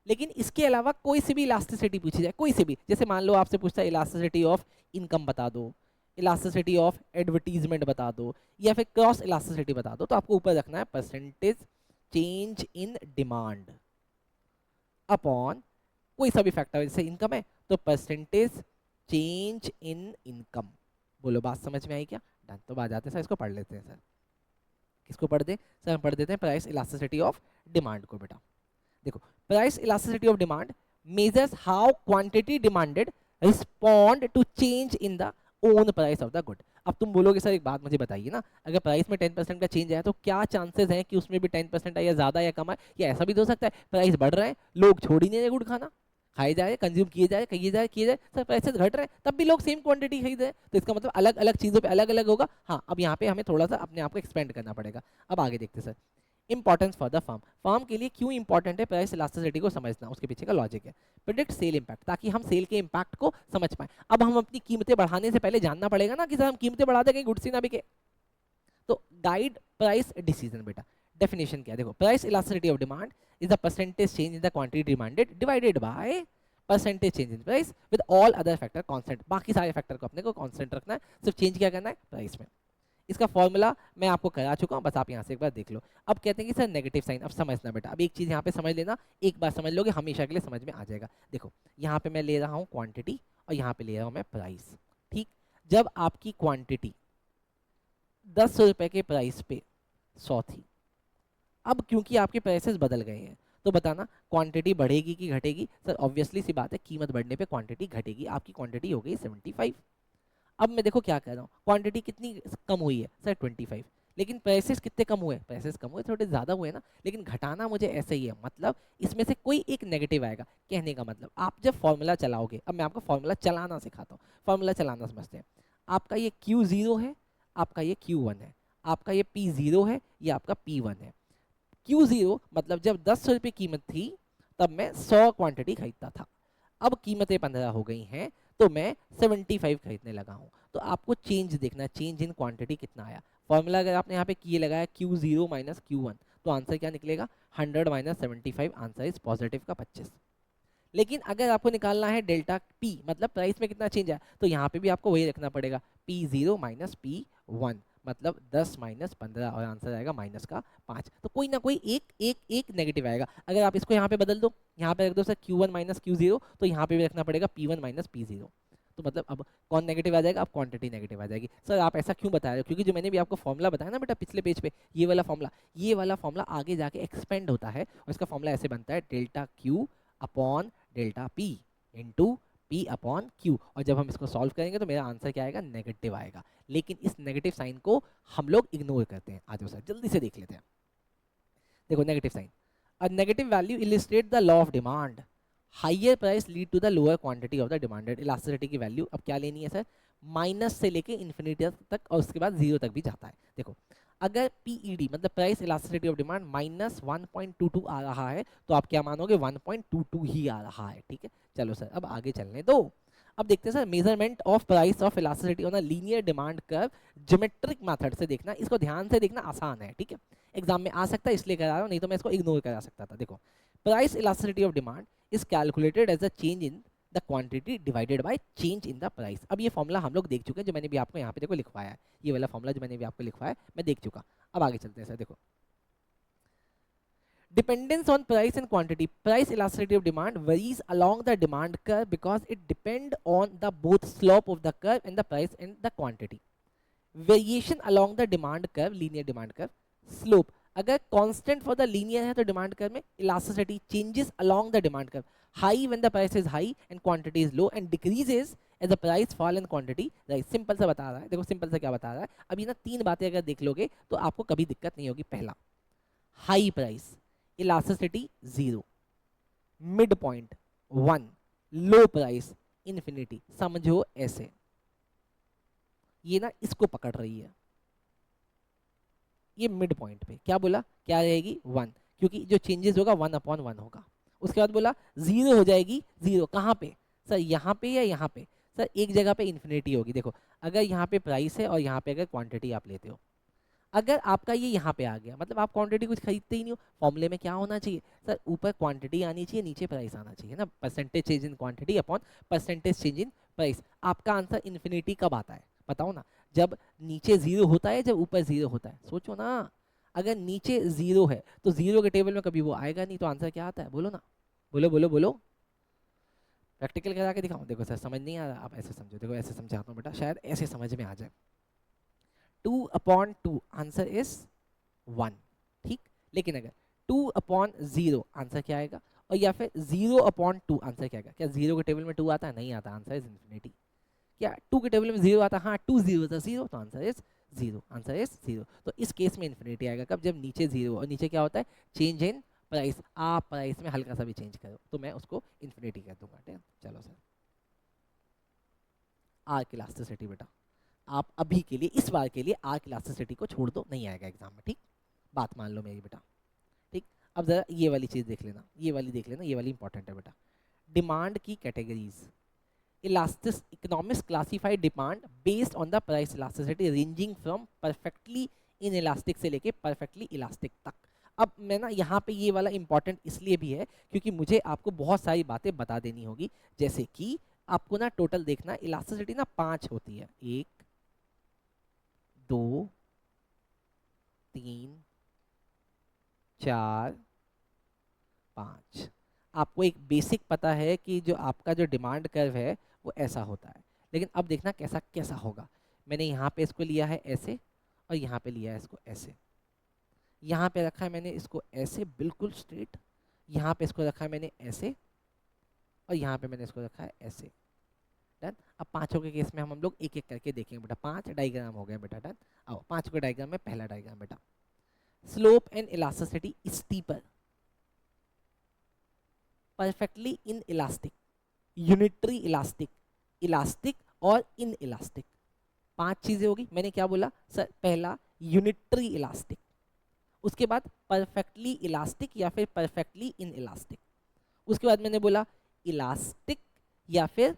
लेकिन इसके अलावा कोई सी भी इलास्टिसिटी पूछी जाए, कोई सी भी, जैसे मान लो आपसे पूछता है इलास्टिसिटी ऑफ इनकम बता दो, इलास्टिसिटी ऑफ एडवर्टीजमेंट बता दो, या फिर क्रॉस इलास्टिसिटी बता दो, तो आपको ऊपर रखना है percentage change in demand upon कोई सा भी फैक्टर, जैसे इनकम है तो परसेंटेज चेंज इन इनकम। बोलो बात समझ में आई क्या? डन। तो बात जाते हैं सर, इसको पढ़ लेते हैं सर। किसको पढ़ दे सर? हम पढ़ देते हैं प्राइस इलास्टिसिटी ऑफ डिमांड को। बेटा देखो, price elasticity of demand measures how quantity demanded respond to change in the own price of the good. अब तुम बोलोगे सर एक बात मुझे बताइए ना, अगर प्राइस में 10% का चेंज आया तो क्या चांसेस हैं कि उसमें भी 10% आया, ज्यादा या कम है? या ऐसा भी तो हो सकता है प्राइस बढ़ रहा है, लोग छोड़ ही नहीं रहे गुड़ खाना, खाए जा रहे, कंज्यूम किए जा रहे, किए जाए सर, प्राइसेस घट रहे हैं तब भी लोग सेम क्वांटिटी खरीद रहे हैं, तो इसका मतलब अलग अलग चीजों पे अलग अलग होगा। हाँ, अब यहाँ पे हमें थोड़ा सा अपने आप को एक्सपेंड करना पड़ेगा। अब आगे देखते sir, importance for the firm. Firm के लिए क्यों इंपॉर्टेंट है प्राइस इलास्टिसिटी को समझना, उसके पीछे का लॉजिक है। प्रेडिक्ट सेल इंपैक्ट, ताकि हम सेल के इंपैक्ट को समझ पाए। अब हम अपनी कीमतें बढ़ाने से पहले जानना पड़ेगा ना कि सर हम कीमतें बढ़ा दें कहीं गुड्स ही ना बिके। तो गाइड प्राइस डिसीजन। बेटा डेफिनेशन क्या है देखो, price elasticity of demand is the percentage change in the quantity demanded divided by percentage change in price with all other factor constant. बाकी सारे फैक्टर को अपने को कांस्टेंट रखना है, सिर्फ चेंज क्या करना है प्राइस में। इसका फॉर्मूला मैं आपको करा चुका हूं, बस आप यहाँ से एक बार देख लो। अब कहते हैं कि सर नेगेटिव साइन। अब समझना बेटा, अब एक चीज यहाँ पे समझ लेना, एक बार समझ लोगे हमेशा के लिए समझ में आ जाएगा। देखो यहाँ पे मैं ले रहा हूँ क्वांटिटी और यहाँ पे ले रहा हूँ मैं प्राइस, ठीक। जब आपकी क्वांटिटी 10 रुपए के प्राइस पे 100 थी, अब क्योंकि आपके प्राइसेस बदल गए हैं, तो बताना क्वांटिटी बढ़ेगी कि घटेगी? सर ऑब्वियसली सी बात है, कीमत बढ़ने पे क्वांटिटी घटेगी। आपकी क्वांटिटी हो गई 75। अब मैं देखो क्या कह रहा हूँ, क्वांटिटी कितनी कम हुई है सर? 25। लेकिन प्राइसेस कितने कम हुए? प्राइसेस कम हुए, थोड़े ज़्यादा हुए ना, लेकिन घटाना मुझे ऐसे ही है। मतलब इसमें से कोई एक नेगेटिव आएगा। कहने का मतलब आप जब फॉर्मूला चलाओगे, अब मैं आपको फॉर्मूला चलाना सिखाता हूँ, फॉर्मूला चलाना समझते हैं। आपका ये Q0 है, आपका ये Q1 है, आपका ये P0 है, ये आपका P1 है। Q0 मतलब जब 10 रुपये कीमत थी तब मैं 100 क्वांटिटी खरीदता था। अब कीमतें 15 हो गई हैं तो मैं 75 खरीदने लगा हूँ। तो आपको चेंज देखना, चेंज इन क्वांटिटी कितना आया। फॉर्मूला अगर आपने यहाँ पे किए लगाया Q0 माइनस Q1, तो आंसर क्या निकलेगा? 100 माइनस 75, आंसर इज पॉजिटिव का 25। लेकिन अगर आपको निकालना है डेल्टा P, मतलब प्राइस में कितना चेंज है, तो यहाँ पे भी आपको वही रखना पड़ेगा, P0 माइनस P1, मतलब 10 माइनस 15, और आंसर आएगा माइनस का 5। तो कोई ना कोई एक नेगेटिव आएगा। अगर आप इसको यहाँ पे बदल दो, यहाँ पे रख दो सर Q1 माइनस Q0, तो यहाँ पे भी रखना पड़ेगा P1 माइनस P0। तो मतलब अब कौन नेगेटिव आ जाएगा? अब क्वांटिटी नेगेटिव आ जाएगी। सर आप ऐसा क्यों बता रहे हो? क्योंकि जो मैंने भी आपको फॉर्मूला बताया ना बेटा पिछले पेज पे, ये वाला फॉर्मूला आगे जाके एक्सपेंड होता है, और इसका फॉर्मूला ऐसे बनता है, delta Q upon delta P into P upon Q। और जब हम इसको सॉल्व करेंगे तो मेरा आंसर क्या आएगा? नेगेटिव आएगा। लेकिन इस नेगेटिव साइन को हम लोग इग्नोर करते हैं। आ जाओ सर जल्दी से देख लेते हैं। देखो negative sign, a negative value illustrate the law of demand, higher price lead to the lower quantity of the demanded. Elasticity की वैल्यू अब क्या लेनी है सर? माइनस से लेके इन्फिनिटी तक, और उसके बाद 0 तक भी जाता है। देखो अगर PED मतलब price elasticity of demand minus 1.22 आ रहा है, तो आप क्या मानोगे? 1.22 ही आ रहा है, ठीक है। चलो सर अब आगे चलने दो। अब देखते हैं sir, measurement of price of elasticity on a linear demand curve geometric method से देखना। इसको ध्यान से देखना, आसान है, ठीक है। एग्जाम में आ सकता है इसलिए करा रहा हूँ, नहीं तो मैं इसको इग्नोर करा सकता था। देखो price elasticity of demand is calculated as a change in the quantity divided by change in the price. अब ये फॉर्मूला हम लोग देख चुके हैं, जो मैंने भी आपको यहाँ पे देखो लिखवाया है, ये वाला फॉर्मूला जो मैंने भी आपको लिखवाया है मैं देख चुका। अब आगे चलते हैं सर। देखो dependence on price and quantity, price elasticity of demand varies along the demand curve because it depend on the both slope of the curve and the price and the quantity. Variation along the demand curve, linear demand curve, slope अगर constant for the linear है तो demand curve में elasticity changes along the demand curve, high when the price is high and quantity is low and decreases as the price fall and quantity rise। Simple सा बता रहा है, देखो simple सा क्या बता रहा है। अब ये ना 3 बातें अगर देख लोगे तो आपको कभी दिक्कत नहीं होगी। पहला, high price elasticity 0, mid point 1, लो प्राइस इन्फिनिटी। समझो ऐसे, ये ना इसको पकड़ रही है, ये मिड पॉइंट पे क्या बोला, क्या रहेगी? 1, क्योंकि जो चेंजेस होगा 1/1 होगा। उसके बाद बोला 0 हो जाएगी। 0 कहाँ पे सर? यहाँ पे या यहाँ पे? सर एक जगह पे इन्फिनिटी होगी। देखो अगर यहाँ पे प्राइस है और यहाँ पे अगर क्वांटिटी आप लेते हो, अगर आपका ये यहाँ पे आ गया मतलब आप क्वांटिटी कुछ खरीदते ही नहीं हो, फॉर्मूले में क्या होना चाहिए सर, ऊपर क्वांटिटी आनी चाहिए, नीचे प्राइस आना चाहिए ना, percentage change in quantity upon percentage change in price. आपका आंसर इन्फिनिटी कब आता है बताओ ना, जब नीचे जीरो होता है, जब ऊपर जीरो होता है, सोचो ना। अगर नीचे जीरो है तो जीरो के टेबल में कभी वो आएगा नहीं, तो आंसर क्या आता है, बोलो ना, बोलो बोलो बोलो। प्रैक्टिकल करा के दिखाऊं, देखो सर समझ नहीं आ रहा, आप ऐसे समझो, देखो ऐसे समझाता हूँ बेटा, शायद ऐसे समझ में आ जाए। 2/2 आंसर इज 1, ठीक। लेकिन अगर 2/0 आंसर क्या आएगा, और या फिर 0/2 आंसर क्या आएगा, क्या जीरो के टेबल में 2 आता है, नहीं आता, आंसर इज इन्फिनिटी। क्या 2 के टेबल में 0 आता है, हाँ 2 0 था 0, तो आंसर इज 0, आंसर इज 0। तो इस केस में इन्फिनिटी आएगा कब, जब नीचे 0, और नीचे क्या होता है, चेंज इन प्राइस। आप प्राइस में हल्का सा भी चेंज करो तो मैं उसको इन्फिनिटी कर दूंगा, ठीक है। चलो सर, आर्क इलास्टिसिटी बेटा, आप अभी के लिए, इस बार के लिए आर्क इलास्टिसिटी को छोड़ दो, नहीं आएगा एग्जाम में, ठीक, बात मान लो मेरी बेटा, ठीक। अब जरा ये वाली चीज देख लेना, ये वाली देख लेना, ये वाली इंपॉर्टेंट है बेटा। डिमांड की categories, elastic economics classify demand based on the price elasticity ranging from perfectly inelastic से लेके परफेक्टली इलास्टिक तक। अब मैं ना यहाँ पे ये वाला इंपॉर्टेंट इसलिए भी है क्योंकि मुझे आपको बहुत सारी बातें बता देनी होगी, जैसे कि आपको ना टोटल देखना, इलास्टिसिटी ना 5 होती है, 1 2 3 4 5। आपको एक बेसिक पता है कि जो आपका जो डिमांड कर्व है वो ऐसा होता है, लेकिन अब देखना कैसा कैसा होगा। मैंने यहाँ पे इसको लिया है ऐसे, और यहाँ पे लिया है इसको ऐसे, यहाँ पे रखा है मैंने इसको ऐसे बिल्कुल स्ट्रेट, यहाँ पे इसको रखा है मैंने ऐसे, और यहाँ पे मैंने इसको रखा है ऐसे, डन। अब पांचों के केस में हम लोग एक एक करके देखेंगे बेटा, 5 डायग्राम हो गए बेटा, डन। आओ 5 के डायग्राम में पहला डायग्राम बेटा, slope and elasticity steeper, perfectly inelastic, unitary elastic, elastic और इन इलास्टिक। 5 चीजें होगी। मैंने क्या बोला सर, पहला यूनिटरी इलास्टिक, उसके बाद परफेक्टली इलास्टिक या फिर परफेक्टली इन इलास्टिक, उसके बाद मैंने बोला इलास्टिक या फिर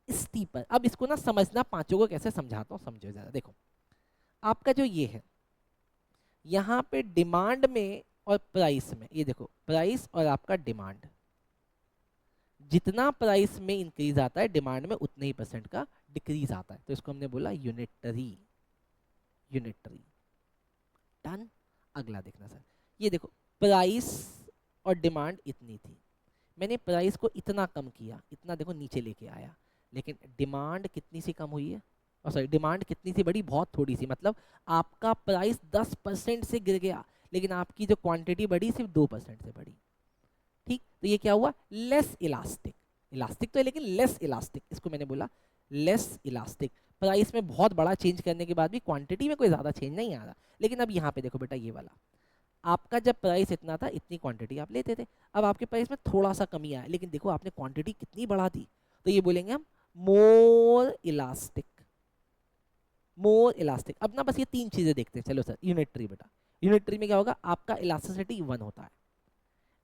स्टीपर। अब इसको ना समझना, पांचों को कैसे समझाता हूँ, समझो जरा। देखो आपका जो ये है, यहाँ पे डिमांड में और प्राइस में, ये देखो प्राइस और आपका डिमांड, जितना प्राइस में इंक्रीज आता है डिमांड में उतने ही परसेंट का डिक्रीज आता है, तो इसको हमने बोला यूनिटरी, यूनिटरी, डन। अगला देखना सर, ये देखो प्राइस और डिमांड इतनी थी, मैंने प्राइस को इतना कम किया, इतना देखो नीचे लेके आया, लेकिन डिमांड कितनी सी कम हुई है, और सॉरी डिमांड कितनी सी बढ़ी, बहुत थोड़ी सी, मतलब आपका प्राइस 10% से गिर गया, लेकिन आपकी जो क्वांटिटी बढ़ी सिर्फ 2% से बढ़ी, ठीक। तो ये क्या हुआ, लेस इलास्टिक, इलास्टिक तो है लेकिन लेस इलास्टिक, इसको मैंने बोला लेस इलास्टिक। प्राइस में बहुत बड़ा चेंज करने के बाद भी क्वांटिटी में कोई ज़्यादा चेंज नहीं आ रहा। लेकिन अब यहाँ पे देखो बेटा, ये वाला आपका जब प्राइस इतना था, इतनी क्वांटिटी आप लेते थे, अब आपके प्राइस में थोड़ा सा कमी आया, लेकिन देखो आपने क्वांटिटी कितनी बढ़ा दी, तो ये बोलेंगे हम मोर इलास्टिक, मोर इलास्टिक। अब ना बस ये 3 चीजें देखते हैं, चलो सर। यूनिटरी बेटा, यूनिटरी में क्या होगा, आपका इलास्टिसिटी 1 होता है,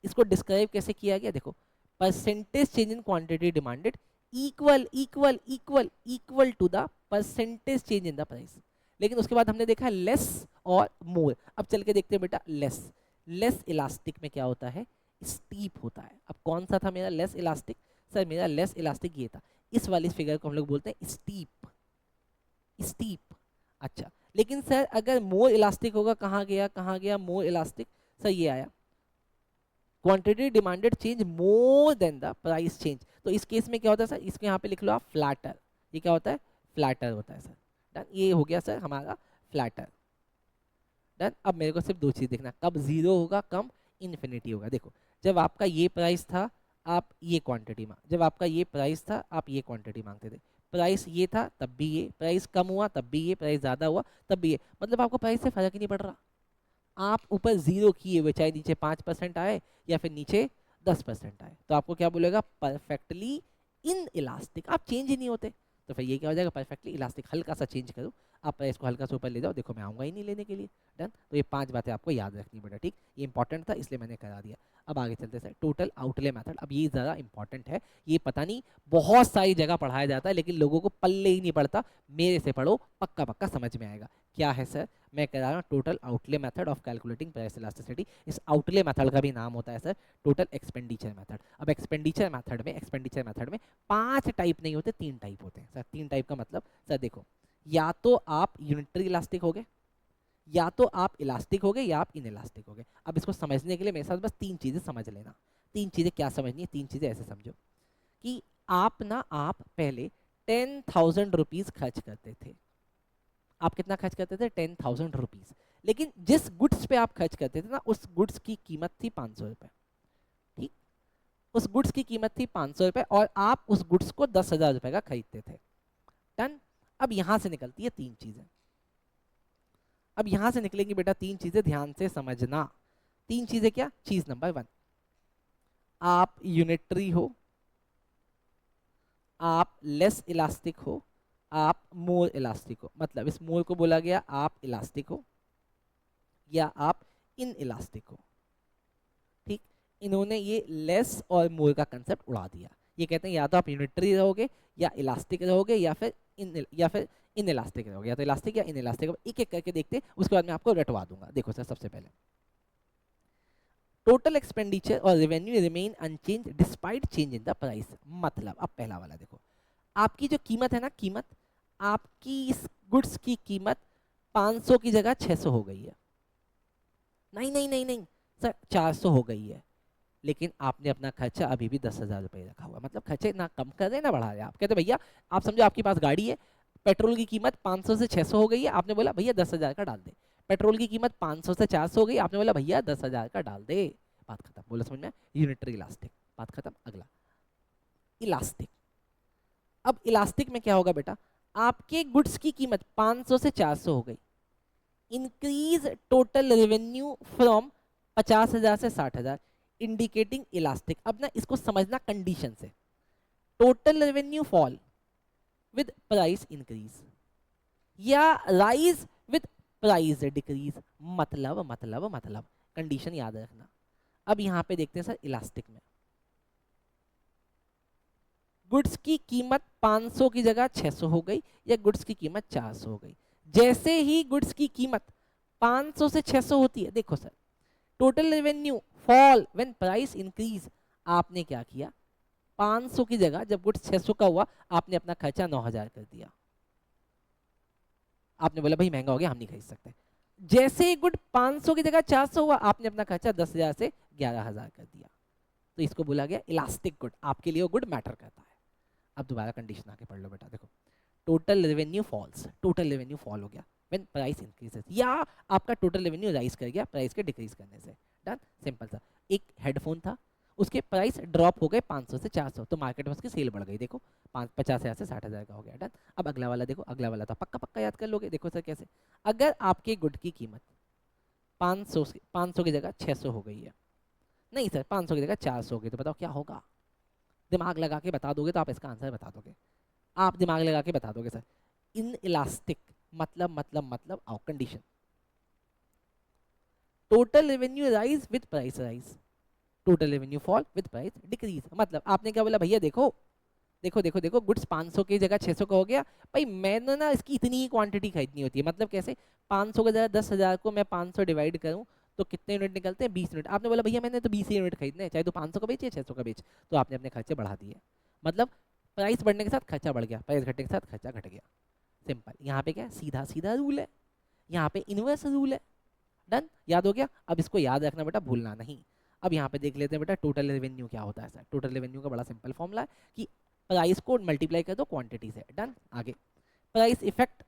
इसको डिस्क्राइब कैसे किया गया, देखो percentage change in quantity demanded equal equal equal equal to the percentage change in the price. लेकिन उसके बाद हमने देखा लेस और मोर। अब चल के देखते हैं बेटा, लेस, लेस इलास्टिक में क्या होता है, स्टीप होता है। अब कौन सा था मेरा लेस इलास्टिक, सर मेरा लेस इलास्टिक ये था, इस वाली फिगर को हम लोग बोलते हैं स्टीप, स्टीप। अच्छा, लेकिन सर अगर मोर इलास्टिक होगा, कहाँ गया कहाँ गया मोर इलास्टिक, सर ये आया, quantity demanded change more than the price change. तो इस केस में क्या होता है सर, इसको यहाँ पे लिख लो आप फ्लैटर, ये क्या होता है, फ्लैटर होता है सर, डन। ये हो गया सर हमारा फ्लैटर, डन। अब मेरे को सिर्फ 2 चीज देखना, कब जीरो होगा, कब इन्फिनिटी होगा। देखो जब आपका ये प्राइस था आप ये क्वांटिटी मांग, जब आपका ये प्राइस था आप ये क्वांटिटी मांगते थे, प्राइस ये था तब भी ये, प्राइस कम हुआ तब भी ये, प्राइस ज़्यादा हुआ तब भी ये, मतलब आपको प्राइस से फर्क ही नहीं पड़ रहा। आप ऊपर जीरो किए हुए, चाहे नीचे 5% आए या फिर नीचे 10% आए, तो आपको क्या बोलेगा, परफेक्टली इन इलास्टिक, आप चेंज ही नहीं होते। तो फिर ये क्या हो जाएगा, परफेक्टली इलास्टिक। हल्का सा चेंज करो, आप इसको हल्का सा ऊपर ले जाओ, देखो मैं आऊँगा ही नहीं लेने के लिए। डन। तो ये 5 बातें आपको याद रखनी बेटा, ठीक। ये इंपॉर्टेंट था इसलिए मैंने करा दिया। अब आगे चलते सर, टोटल आउटले मेथड। अब ये ज़्यादा इंपॉर्टेंट है, ये पता नहीं बहुत सारी जगह पढ़ाया जाता है लेकिन लोगों को पल्ले ही नहीं पड़ता। मेरे से पढ़ो, पक्का पक्का समझ में आएगा। क्या है सर? मैं कह रहा हूँ total outlay method of calculating price elasticity. इस आउटले मेथड का भी नाम होता है सर टोटल एक्सपेंडिचर मेथड। अब एक्सपेंडिचर मेथड में 5 टाइप नहीं होते, 3 टाइप होते हैं सर। 3 टाइप का मतलब सर देखो, या तो आप यूनिटरी इलास्टिक हो गए, या तो आप इलास्टिक हो गए, या आप इन इलास्टिक हो गए। अब इसको समझने के लिए मेरे साथ बस 3 चीजें समझ लेना। 3 चीजें क्या समझनी है? 3 चीजें ऐसे समझो कि आप पहले 10,000 रुपीज खर्च करते थे। आप कितना खर्च करते थे? 10,000 रुपीज। लेकिन जिस गुड्स पे आप खर्च करते थे ना, उस गुड्स की कीमत थी 500 रुपए, ठीक। उस गुड्स की कीमत थी 500 रुपए और आप उस गुड्स को 10,000 रुपए का खरीदते थे। डन। अब यहां से निकलती है 3 चीजें। अब यहां से निकलेंगी बेटा 3 चीजें, ध्यान से समझना। 3 चीजें क्या? चीज नंबर 1, आप यूनिटरी हो, आप लेस इलास्टिक हो, आप मोर इलास्टिक हो। मतलब इस मोर को बोला गया आप इलास्टिक हो या आप इन इलास्टिक हो, ठीक। इन्होंने ये लेस और मोर का कंसेप्ट उड़ा दिया। ये कहते हैं या तो आप यूनिटरी रहोगे या इलास्टिक रहोगे या फिर इन इलास्टिक रहोगे, या तो इलास्टिक या इन इलास्टिक। एक एक करके देखते, उसके बाद मैं आपको रटवा दूंगा। देखो सर, सबसे पहले टोटल एक्सपेंडिचर और revenue remain unchanged despite change in the price. मतलब अब पहला वाला देखो, आपकी जो कीमत है ना, कीमत आपकी इस गुड्स की कीमत 500 की जगह 600 हो गई है। नहीं नहीं नहीं नहीं सर, 400 हो गई है, लेकिन आपने अपना खर्चा अभी भी 10,000 रुपये रखा हुआ। मतलब खर्चे ना कम कर रहे ना बढ़ा रहे। आप कहते भैया, आप समझो आपके पास गाड़ी है, पेट्रोल की कीमत 500 से 600 हो गई है, आपने बोला भैया 10,000 का डाल दे। पेट्रोल की कीमत 500 से 400 हो गई, आपने बोला भैया 10,000 का डाल दे। बात खत्म। बोला समझ में? यूनिटरी इलास्टिक, बात खत्म। अगला इलास्टिक। अब इलास्टिक में क्या होगा बेटा? आपके गुड्स की कीमत 500 से 400 हो गई, इंक्रीज टोटल रेवेन्यू फ्रॉम 50,000 से 60,000, इंडिकेटिंग इलास्टिक। अब ना इसको समझना कंडीशन से। Total revenue fall with price increase या राइज विद प्राइस डिक्रीज। मतलब कंडीशन याद रखना। अब यहां पे देखते हैं सर इलास्टिक में, गुड्स की कीमत 500 की जगह 600 हो गई या गुड्स की कीमत 400 हो गई। जैसे ही गुड्स की कीमत 500 से 600 होती है, देखो sir, total revenue fall when price increase. आपने क्या किया? 500 की जगह जब गुड्स 600 का हुआ, आपने अपना खर्चा 9,000 कर दिया। आपने बोला भाई महंगा हो गया, हम नहीं खरीद सकते। जैसे ही गुड 500 की जगह 400 हुआ, आपने अपना खर्चा 10,000 से 11,000 कर दिया। तो इसको बोला गया इलास्टिक गुड। आपके लिए वो गुड मैटर करता है। अब दोबारा कंडीशन आके पढ़ लो बेटा। देखो, total revenue falls, total revenue fall हो गया व्हेन प्राइस इंक्रीजेस, या आपका टोटल रेवेन्यू राइज कर गया प्राइस के डिक्रीज करने से। डन। सिंपल सा। एक हेडफोन था, उसके प्राइस ड्रॉप हो गए 500 से 400, तो मार्केट में उसकी सेल बढ़ गई। देखो 50,000 से 60,000 का हो गया। डन। अब अगला वाला देखो, अगला वाला तो पक्का पक्का याद कर लोगे। देखो सर कैसे, अगर आपके गुड की कीमत 500 की जगह 600 हो गई है, नहीं सर 500 की जगह 400 हो गई, तो बताओ क्या होगा? दिमाग लगा के बता दोगे तो आप इसका आंसर बता दोगे। आप दिमाग लगा के बता दोगे सर। इन इलास्टिक मतलब आओ condition, total revenue rise with price rise, total revenue fall with price decrease. मतलब आपने क्या बोला? भैया देखो देखो देखो देखो, गुड्स 500 की जगह 600 का हो गया, भाई मैंने ना इसकी इतनी ही क्वांटिटी खरीदनी होती है। मतलब कैसे? 500 की जगह 10,000 को मैं 500 डिवाइड करूं तो कितने यूनिट निकलते हैं? 20 यूनिट। आपने बोला भैया मैंने तो 20 यूनिट खरीदने हैं, चाहे तो 500 का बेच या 600 का बेच। तो आपने अपने खर्चे बढ़ा दिए। मतलब प्राइस बढ़ने के साथ खर्चा बढ़ गया, प्राइस घटने के साथ खर्चा घट गया। सिंपल। यहाँ पे क्या सीधा सीधा रूल है, यहाँ पे इनवर्स रूल है। डन। याद हो गया? अब इसको याद रखना बेटा, भूलना नहीं। अब यहाँ पे देख लेते हैं बेटा टोटल रेवेन्यू क्या होता है सर। टोटल रेवेन्यू का बड़ा सिंपल फॉर्मूला है कि प्राइस को मल्टीप्लाई कर दो क्वांटिटी से। डन। आगे प्राइस इफेक्ट,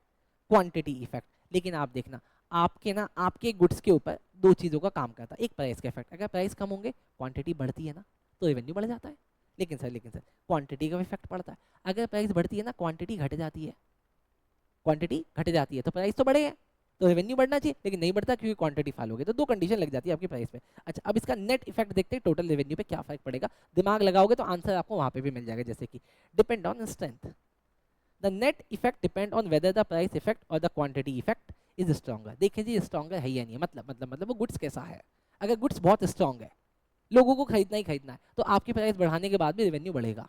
क्वांटिटी इफेक्ट। लेकिन आप देखना, आपके गुड्स के ऊपर 2 चीज़ों का काम करता है। एक प्राइस का इफेक्ट, अगर प्राइस कम होंगे क्वांटिटी बढ़ती है ना, तो रेवेन्यू बढ़ जाता है। लेकिन सर क्वांटिटी का इफेक्ट पड़ता है। अगर प्राइस बढ़ती है ना, क्वांटिटी घट जाती है, क्वांटिटी घट जाती है तो प्राइस तो बढ़े है, तो रेवेन्यू बढ़ना चाहिए, लेकिन नहीं बढ़ता क्योंकि क्वांटिटी फॉल हो गई। तो 2 कंडीशन लग जाती है आपकी प्राइस पे। अच्छा, अब इसका नेट इफेक्ट देखते हैं, टोटल रेवेन्यू पे क्या फर्क पड़ेगा। दिमाग लगाओगे तो आंसर आपको वहां पे भी मिल जाएगा। जैसे कि depend on strength, the net effect depend on whether the price effect और the quantity effect is stronger. देखिए जी स्ट्रॉन्गर है या नहीं है, मतलब वो गुड्स कैसा है। अगर गुड्स बहुत स्ट्रॉन्ग है, लोगों को खरीदना ही खरीदना है, तो आपकी प्राइस बढ़ाने के बाद भी रेवेन्यू बढ़ेगा।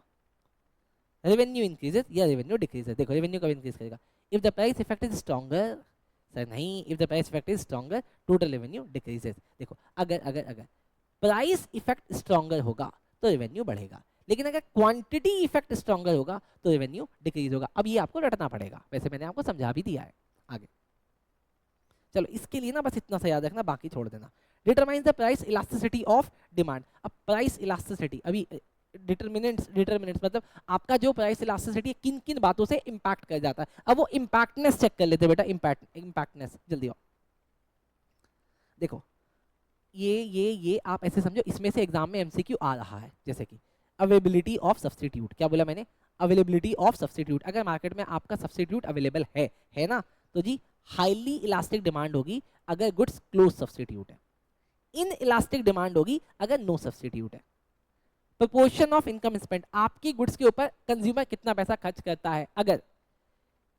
रेवेन्यू इंक्रीजेस या रेवेन्यू डिक्रीजेस। देखो रेवेन्यू कब इंक्रीज करेगा, if the price effect is stronger. Sir नहीं, if the price effect is stronger total revenue decreases. देखो अगर अगर अगर प्राइस इफेक्ट स्ट्रॉन्गर होगा तो रेवेन्यू बढ़ेगा, लेकिन अगर क्वांटिटी इफेक्ट स्ट्रॉन्गर होगा तो रेवेन्यू डिक्रीज होगा। अब ये आपको रटना पड़ेगा, वैसे मैंने आपको समझा भी दिया है आगे। चलो इसके लिए ना बस इतना सा याद रखना, बाकी छोड़ देना। Determines the price elasticity of demand. अब प्राइस इलास्टिसिटी, अभी डिटरमिनेंट्स मतलब आपका जो प्राइस इलास्टिसिटी है किन किन बातों से इंपैक्ट कर जाता है। अब वो इंपैक्टनेस चेक कर लेते बेटा, इंपैक्टनेस जल्दी आओ। देखो ये आप ऐसे समझो, इसमें से एग्जाम में एमसीक्यू आ रहा है, जैसे कि अवेलेबिलिटी ऑफ सब्स्टिट्यूट। क्या बोला मैंने, अवेलेबिलिटी ऑफ सब्स्टिट्यूट। अगर मार्केट में आपका सब्स्टिट्यूट अवेलेबल है ना, तो जी हाईली इलास्टिक डिमांड होगी अगर गुड्स क्लोज सब्स्टिट्यूट है, इन इलास्टिक डिमांड होगी अगर नो सब्स्टिट्यूट है। प्रोपोर्शन ऑफ इनकम स्पेंड, आपकी गुड्स के ऊपर कंज्यूमर कितना पैसा खर्च करता है, अगर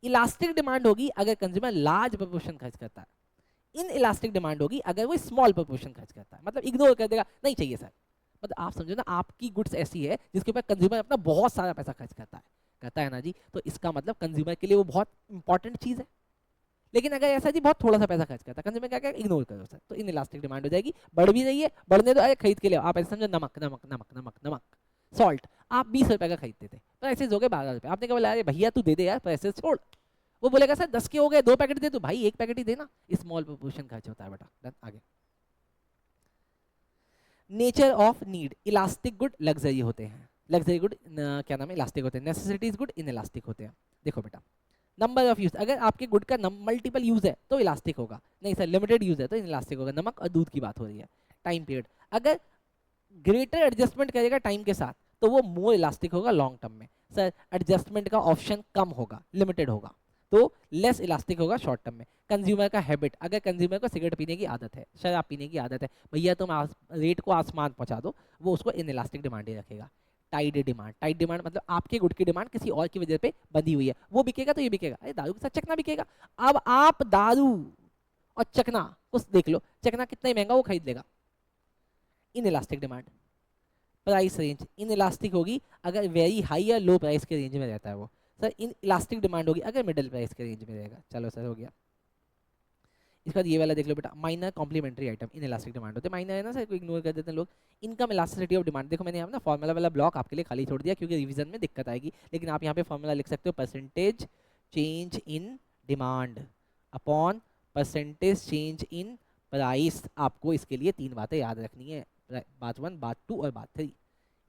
इलास्टिक डिमांड होगी अगर कंज्यूमर लार्ज प्रोपोर्शन खर्च करता है, इन इलास्टिक डिमांड होगी अगर वो स्मॉल प्रोपोर्शन खर्च करता है, मतलब इग्नोर कर देगा, नहीं चाहिए सर। मतलब आप समझो ना, आपकी गुड्स ऐसी है जिसके ऊपर कंज्यूमर अपना बहुत सारा पैसा खर्च करता है ना जी, तो इसका मतलब कंज्यूमर के लिए वो बहुत इंपॉर्टेंट चीज है। लेकिन अगर ऐसा जी बहुत थोड़ा सा पैसा खर्च करता है, कंज्यूमर क्या इग्नोर करो सर, तो इन इलास्टिक डिमांड हो जाएगी। बढ़ भी रही है, बढ़ने दो, अरे खरीद के ले, आप ऐसे समझो नमक नमक नमक नमक नमक सॉल्ट, आप 20 रुपए का खरीदते थे, प्राइसेस हो गए 12 रुपए, आपने क्या बोला, अरे भैया तू दे दे यार प्राइसेस छोड़, वो बोलेगा सर 10 के हो गए 2 पैकेट दे, तो भाई 1 पैकेट ही देना। स्मॉल प्रोपोर्शन खर्च होता है बेटा। डन, आगे। Nature of need, elastic good luxury होते हैं, लग्जरी गुड क्या नाम है, इलास्टिक होते हैं। नेसेसिटीज गुड इनइलास्टिक होते हैं। देखो बेटा, नंबर ऑफ यूज, अगर आपके गुड का मल्टीपल यूज है तो इलास्टिक होगा, नहीं सर लिमिटेड यूज है तो इनइलास्टिक होगा। नमक और दूध की बात हो रही है। टाइम पीरियड, अगर ग्रेटर एडजस्टमेंट करेगा टाइम के साथ तो वो मोर इलास्टिक होगा लॉन्ग टर्म में। सर एडजस्टमेंट का ऑप्शन कम होगा, लिमिटेड होगा, तो लेस इलास्टिक होगा शॉर्ट टर्म में। कंज्यूमर का हैबिट, अगर कंज्यूमर को सिगरेट पीने की आदत है, शराब पीने की आदत है, भैया तुम रेट को आसमान पहुंचा दो, वो उसको इन इलास्टिक डिमांड ही रखेगा। टाइड डिमांड, टाइड डिमांड मतलब आपके गुड की डिमांड किसी और की वजह पे बंधी हुई है, वो बिकेगा तो ये बिकेगा। अरे दारू के साथ चकना बिकेगा, अब आप दारू और चकना कुछ देख लो, चकना कितना ही महंगा वो खरीद लेगा। In elastic demand. Price range in elastic होगी अगर वेरी हाई या लो प्राइस के रेंज में रहता है वो। सर इन इलास्टिक डिमांड होगी अगर मिडिल प्राइस के रेंज में रहेगा। चलो सर हो गया। इसके बाद ये वाला देख लो बेटा, minor complementary item inelastic demand होते हैं। माइनर है ना सर, को इग्नोर कर देते हैं लोग। इनकम इलास्टिसिटी ऑफ डिमांड, देखो मैंने यहाँ ना फॉर्मूला वाला ब्लॉक आपके लिए खाली छोड़ दिया क्योंकि रिवीजन में दिक्कत आएगी, लेकिन आप यहाँ पे फॉर्मूला लिख सकते हो, percentage change in demand upon percentage change in price. आपको इसके लिए 3 बातें याद रखनी है, बात 1, बात 2 और बात 3।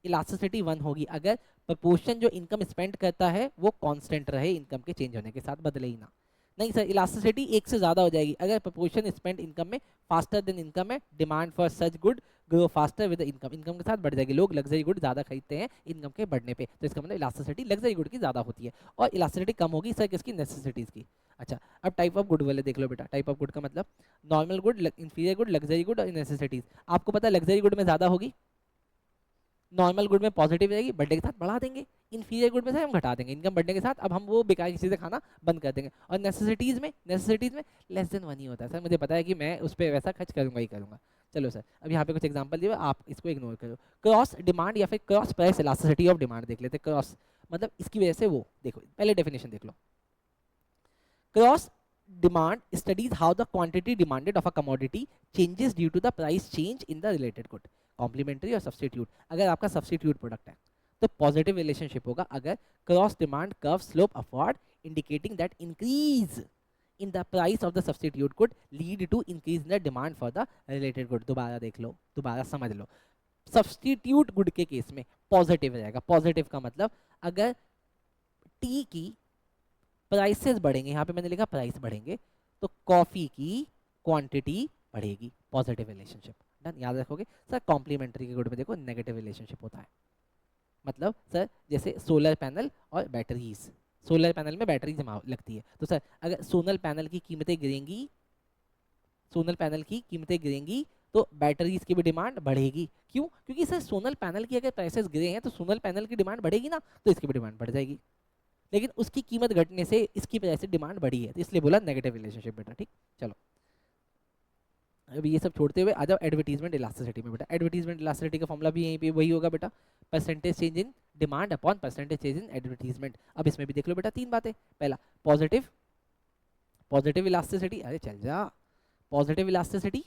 इलास्टिसिटी 1 होगी अगर प्रपोर्शन जो इनकम स्पेंड करता है वो कांस्टेंट रहे, इनकम के चेंज होने के साथ बदले ही ना। नहीं सर इलास्टिसिटी 1 से ज़्यादा हो जाएगी अगर प्रपोर्शन स्पेंड इनकम में फास्टर देन इनकम है, demand for such good grow faster with income, income के साथ बढ़ जाएगी। लोग लग्जरी गुड ज़्यादा खरीदते हैं इनकम के बढ़ने पे, तो इसका मतलब इलास्टिसिटी लग्जरी गुड की ज़्यादा होती है। और इलास्टिसिटी कम होगी सर किसकी, नेसेसिटीज़ की। अच्छा अब टाइप ऑफ गुड वाले देख लो बेटा। टाइप ऑफ गुड का मतलब normal good, inferior good, luxury good और नेसेसिटीज़। आपको पता है लग्जरी गुड में ज़्यादा होगी, नॉर्मल गुड में पॉजिटिव रहेगी, बढ़ने के साथ बढ़ा देंगे। इंफीरियर गुड में से हम घटा देंगे, इनकम बढ़ने के साथ अब हम वो बेकार की चीज़ें खाना बंद कर देंगे। और नेसेसिटीज़ में लेस देन 1 ही होता है। सर मुझे पता है कि मैं उस पर वैसा खर्च करूंगा ही करूंगा। चलो सर अब यहाँ पे कुछ एग्जांपल दिए, आप इसको इग्नोर करो। क्रॉस डिमांड या फिर cross price elasticity of demand देख लेते। क्रॉस मतलब इसकी वजह से वो देखो, पहले डेफिनेशन देख लो। Cross demand studies how the quantity demanded of a commodity changes due to the price change in the related good. Complementary और सब्स्टिट्यूट, अगर आपका सब्स्टिट्यूट प्रोडक्ट है तो पॉजिटिव रिलेशनशिप होगा अगर cross demand curve slope upward indicating that increase in the price of the substitute good lead to increase in the demand for the related good। दोबारा देख लो, दोबारा समझ लो। सब्स्टिट्यूट गुड के case में पॉजिटिव रहेगा। Positive का मतलब अगर टी की प्राइसेस बढ़ेंगे, यहाँ पे मैंने लिखा प्राइस बढ़ेंगे, तो कॉफी की क्वांटिटी बढ़ेगी। पॉजिटिव रिलेशनशिप, डन, याद रखोगे। सर कॉम्प्लीमेंट्री के गुड में देखो नेगेटिव रिलेशनशिप होता है। मतलब सर जैसे सोलर पैनल और बैटरीज, सोलर पैनल में बैटरी जमा लगती है, तो सर अगर सोलर पैनल की कीमतें गिरेंगी, सोलर पैनल की कीमतें गिरेंगी तो बैटरीज की भी डिमांड बढ़ेगी। क्यों? क्योंकि सर सोलर पैनल की अगर प्राइसेस गिरे हैं तो सोलर पैनल की डिमांड बढ़ेगी ना, तो इसकी भी डिमांड बढ़ जाएगी। लेकिन उसकी कीमत घटने से इसकी वजह से डिमांड बढ़ी है, तो इसलिए बोला नेगेटिव रिलेशनशिप बेटा। ठीक, चलो अभी ये सब छोड़ते हुए आ जाओ एडवर्टीजमेंट इलास्टिसिटी में बेटा। एडवर्टीजमेंट इलास्टिसिटी का फॉर्मूला भी यहीं पे वही होगा बेटा, percentage change in demand upon percentage change in advertisement. अब इसमें भी देख लो बेटा तीन बातें। पहला पॉजिटिव इलास्टिसिटी, अरे चल जा, positive elasticity,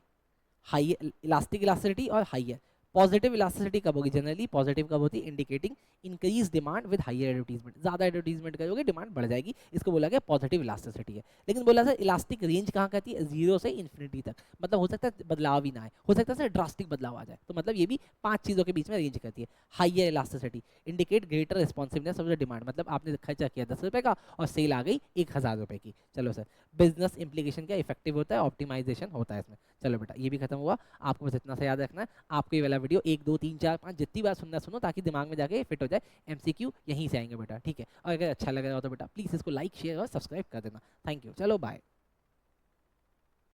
high elastic elasticity और हाइयर। पॉजिटिव इलास्टिसिटी कब होगी जनरली, पॉजिटिव कब होती है, indicating increase demand with higher advertisement, ज्यादा एडवर्टीजमेंट करोगे डिमांड बढ़ जाएगी, इसको बोला गया पॉजिटिव इलास्टिसिटी है। लेकिन बोला सर इलास्टिक रेंज कहाँ कहती है, 0 से इन्फिनिटी तक, मतलब हो सकता है बदलाव ही ना आए, हो सकता है सर ड्रास्टिक बदलाव आ जाए, तो मतलब ये भी 5 चीजों के बीच में रेंज करती है। Higher elasticity indicate greater responsiveness of the demand, मतलब आपने खर्चा किया 10 रुपए का और सेल आ गई 1000 रुपए की। चलो सर बिजनेस इंप्लीकेशन क्या, इफेक्टिव होता है, ऑप्टिमाइजेशन होता है इसमें। चलो बेटा ये भी खत्म हुआ, आपको बस इतना सा याद रखना है, आपको ये वाला वीडियो 1 2 3 4 5 जितनी बार सुनना सुनो, ताकि दिमाग में जाके फिट हो जाए। एमसीक्यू यहीं से आएंगे बेटा, ठीक है। और अगर अच्छा लग रहा हो तो बेटा प्लीज इसको लाइक शेयर और सब्सक्राइब कर देना। थैंक यू, चलो बाय।